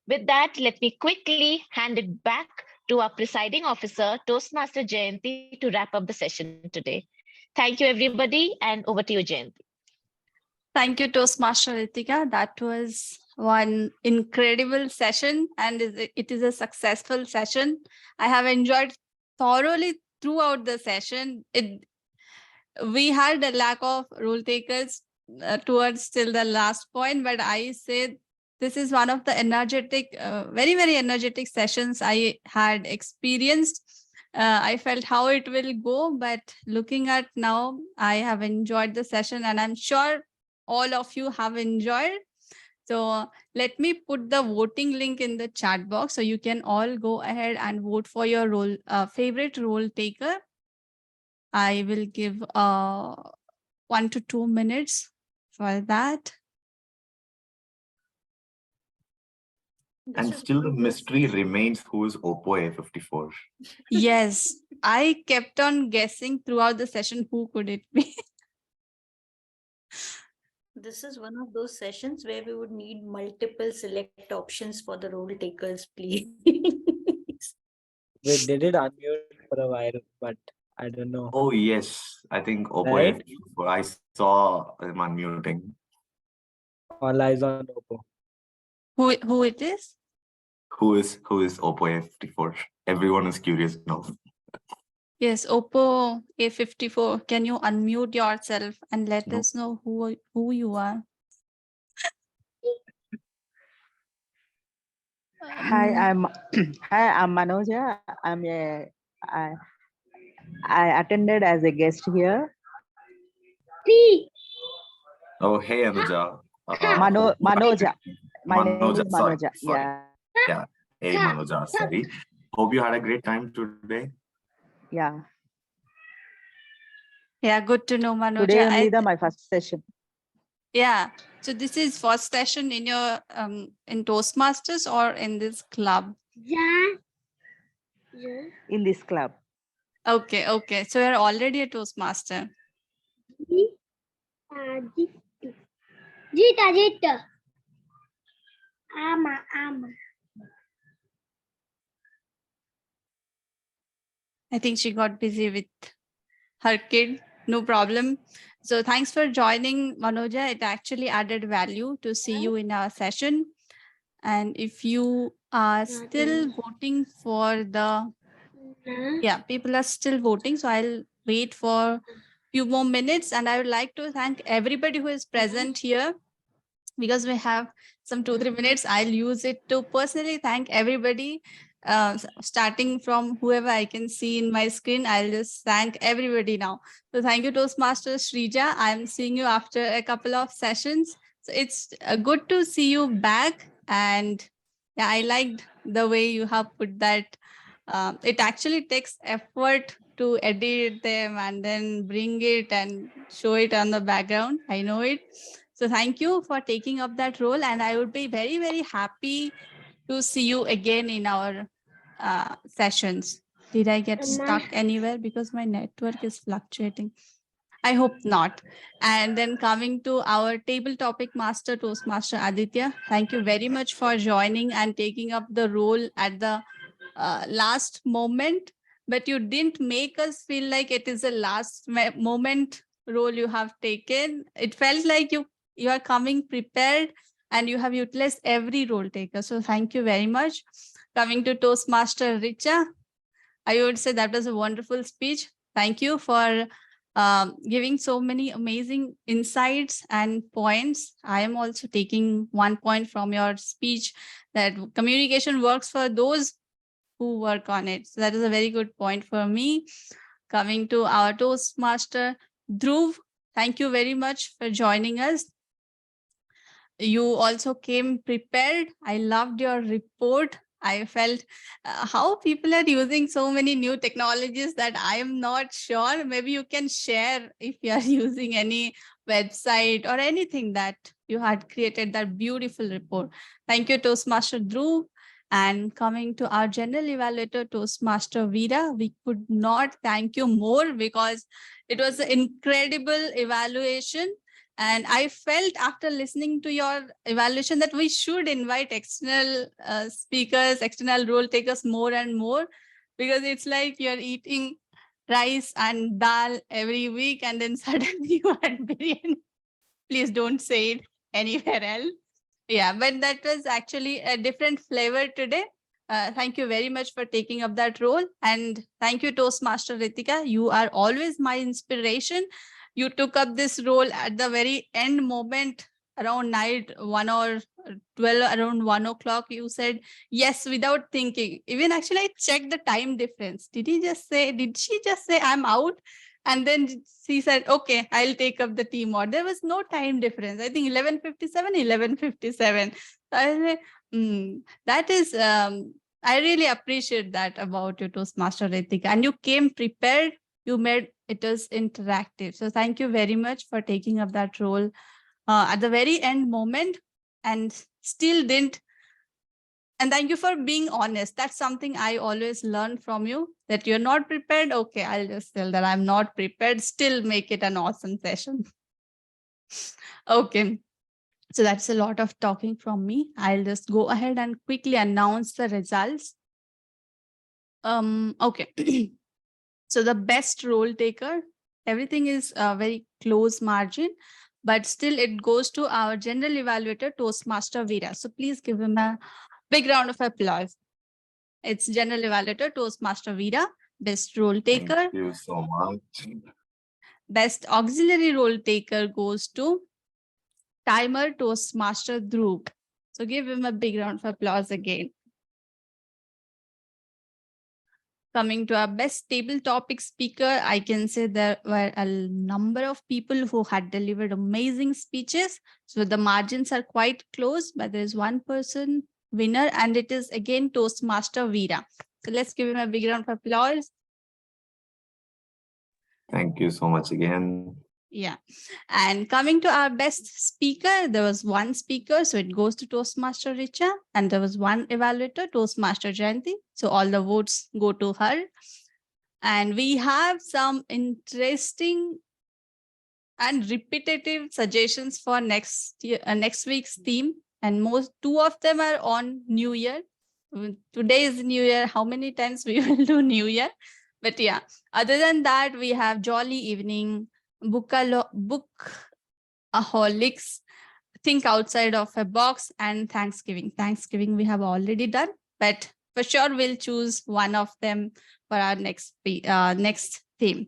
Speaker 7: With that, let me quickly hand it back to our presiding officer, Toastmaster Jayanti, to wrap up the session today. Thank you, everybody, and over to you, Jayanti.
Speaker 1: Thank you, Toastmaster Ritika. That was one incredible session, and it is a successful session. I have enjoyed thoroughly throughout the session. We had a lack of rule takers towards till the last point, but I say this is one of the energetic, very, very energetic sessions I had experienced. I felt how it will go, but looking at now, I have enjoyed the session, and I'm sure all of you have enjoyed. So let me put the voting link in the chat box so you can all go ahead and vote for your favorite role taker. I will give 1 to 2 minutes for that.
Speaker 3: And still the mystery remains, who is Oppo A54?
Speaker 1: Yes, I kept on guessing throughout the session who could it be.
Speaker 9: This is one of those sessions where we would need multiple select options for the role takers, please.
Speaker 5: We did it unmute for a while, but I don't know.
Speaker 3: Oh, yes. I think Oppo
Speaker 5: Right?
Speaker 3: A54. I saw him unmuting.
Speaker 5: All eyes on Oppo.
Speaker 1: Who it is?
Speaker 3: Who is Oppo A54? Everyone is curious now.
Speaker 1: Yes, Oppo A54. Can you unmute yourself and let
Speaker 3: No.
Speaker 1: us know who you are?
Speaker 11: Hi, I'm I'm Manoja. I attended as a guest here.
Speaker 3: Oh, hey, Anuja.
Speaker 11: Manoja. My name is
Speaker 3: sorry.
Speaker 11: Manoja. Yeah.
Speaker 3: Yeah. Hey, Manoja. Sorry. Hope you had a great time today.
Speaker 11: Yeah.
Speaker 1: Yeah, good to know, Manoja.
Speaker 11: Today only my first session.
Speaker 1: Yeah. So this is first session in your in Toastmasters or in this club?
Speaker 11: Yeah. In this club.
Speaker 1: Okay, okay. So you're already a Toastmaster.
Speaker 12: Jita. Ama.
Speaker 1: I think she got busy with her kid. No problem. So thanks for joining, Manoja. It actually added value to see you in our session. And if you are still voting for the, yeah, people are still voting. So I'll wait for few more minutes, and I would like to thank everybody who is present here. Because we have some 2-3 minutes, I'll use it to personally thank everybody, starting from whoever I can see in my screen. I'll just thank everybody now. So thank you, Toastmasters Shrija. I'm seeing you after a couple of sessions. So it's good to see you back. And yeah, I liked the way you have put that. It actually takes effort to edit them and then bring it and show it on the background. I know it. So thank you for taking up that role. And I would be very, very happy to see you again in our sessions. Did I get stuck anywhere? Because my network is fluctuating. I hope not. And then coming to our table topic master, Toastmaster Aditya, thank you very much for joining and taking up the role at the last moment. But you didn't make us feel like it is a last moment role you have taken. It felt like you are coming prepared and you have utilized every role taker. So thank you very much. Coming to Toastmaster Richa, I would say that was a wonderful speech. Thank you for giving so many amazing insights and points. I am also taking one point from your speech, that communication works for those who work on it. So that is a very good point for me. Coming to our Toastmaster Dhruv, thank you very much for joining us. You also came prepared. I loved your report. I felt how people are using so many new technologies that I am not sure. Maybe you can share if you are using any website or anything that you had created that beautiful report. Thank you, Toastmaster Dhruv. And coming to our general evaluator, Toastmaster Veera, we could not thank you more because it was an incredible evaluation. And I felt after listening to your evaluation that we should invite external speakers, external role takers more and more, because it's like you're eating rice and dal every week and then suddenly you had biryani. Please don't say it anywhere else. Yeah, but that was actually a different flavor today. Thank you very much for taking up that role. And thank you, Toastmaster Ritika. You are always my inspiration. You took up this role at the very end moment, around night 1 or 12, around 1 o'clock. You said yes without thinking. Even actually, I checked the time difference. Did she just say, I'm out? And then she said, okay, I'll take up the team order. There was no time difference. I think 11:57. I said, that is, I really appreciate that about you, Toastmaster Ritika. And you came prepared. You made it was interactive. So thank you very much for taking up that role at the very end moment and still didn't. And thank you for being honest. That's something I always learn from you, that you're not prepared. Okay, I'll just tell that I'm not prepared. Still make it an awesome session. Okay. So that's a lot of talking from me. I'll just go ahead and quickly announce the results. Okay. So the best role taker, everything is a very close margin, but still it goes to our general evaluator, Toastmaster Veera. So please give him a big round of applause. It's general evaluator, Toastmaster Veera. Best role taker.
Speaker 3: Thank you so much.
Speaker 1: Best auxiliary role taker goes to timer, Toastmaster Dhruv. So give him a big round of applause again. Coming to our best table topic speaker, I can say there were a number of people who had delivered amazing speeches. So the margins are quite close, but there is one person winner, and it is again Toastmaster Veera. So let's give him a big round of applause.
Speaker 3: Thank you so much again.
Speaker 1: Yeah. And coming to our best speaker, there was one speaker, so it goes to Toastmaster Richa, and there was one evaluator, Toastmaster Jayanti. So all the votes go to her. And we have some interesting and repetitive suggestions for next week's theme. And two of them are on New Year. Today is New Year. How many times we will do New Year? But yeah, other than that, we have Jolly Evening, Bookaholics, Think Outside of a Box, and Thanksgiving. Thanksgiving we have already done, but for sure we'll choose one of them for our next theme.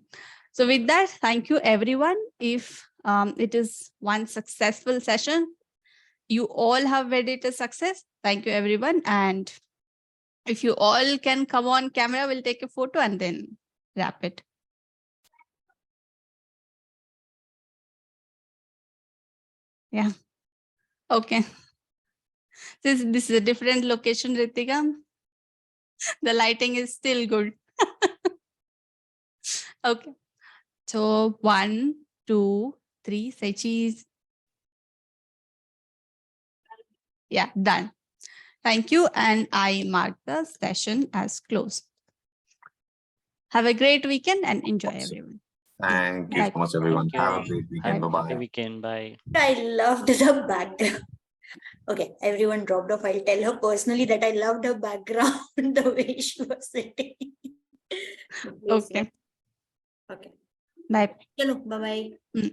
Speaker 1: So with that, thank you everyone. If it is one successful session, you all have made it a success. Thank you everyone. And if you all can come on camera, we'll take a photo and then wrap it. Yeah. Okay. This is a different location, Ritika. The lighting is still good. Okay. So 1, 2, 3, say cheese. Yeah, done. Thank you. And I mark the session as closed. Have a great weekend and enjoy everyone.
Speaker 3: Thank you
Speaker 1: Bye.
Speaker 3: so much, everyone.
Speaker 4: Thank you.
Speaker 3: Have a great weekend.
Speaker 4: Have a
Speaker 3: Bye-bye.
Speaker 4: good weekend. Bye.
Speaker 9: I loved the background. Okay, everyone dropped off. I'll tell her personally that I loved her background, the way she was sitting.
Speaker 1: Okay.
Speaker 9: Okay.
Speaker 1: Bye.
Speaker 9: Chalo, bye-bye.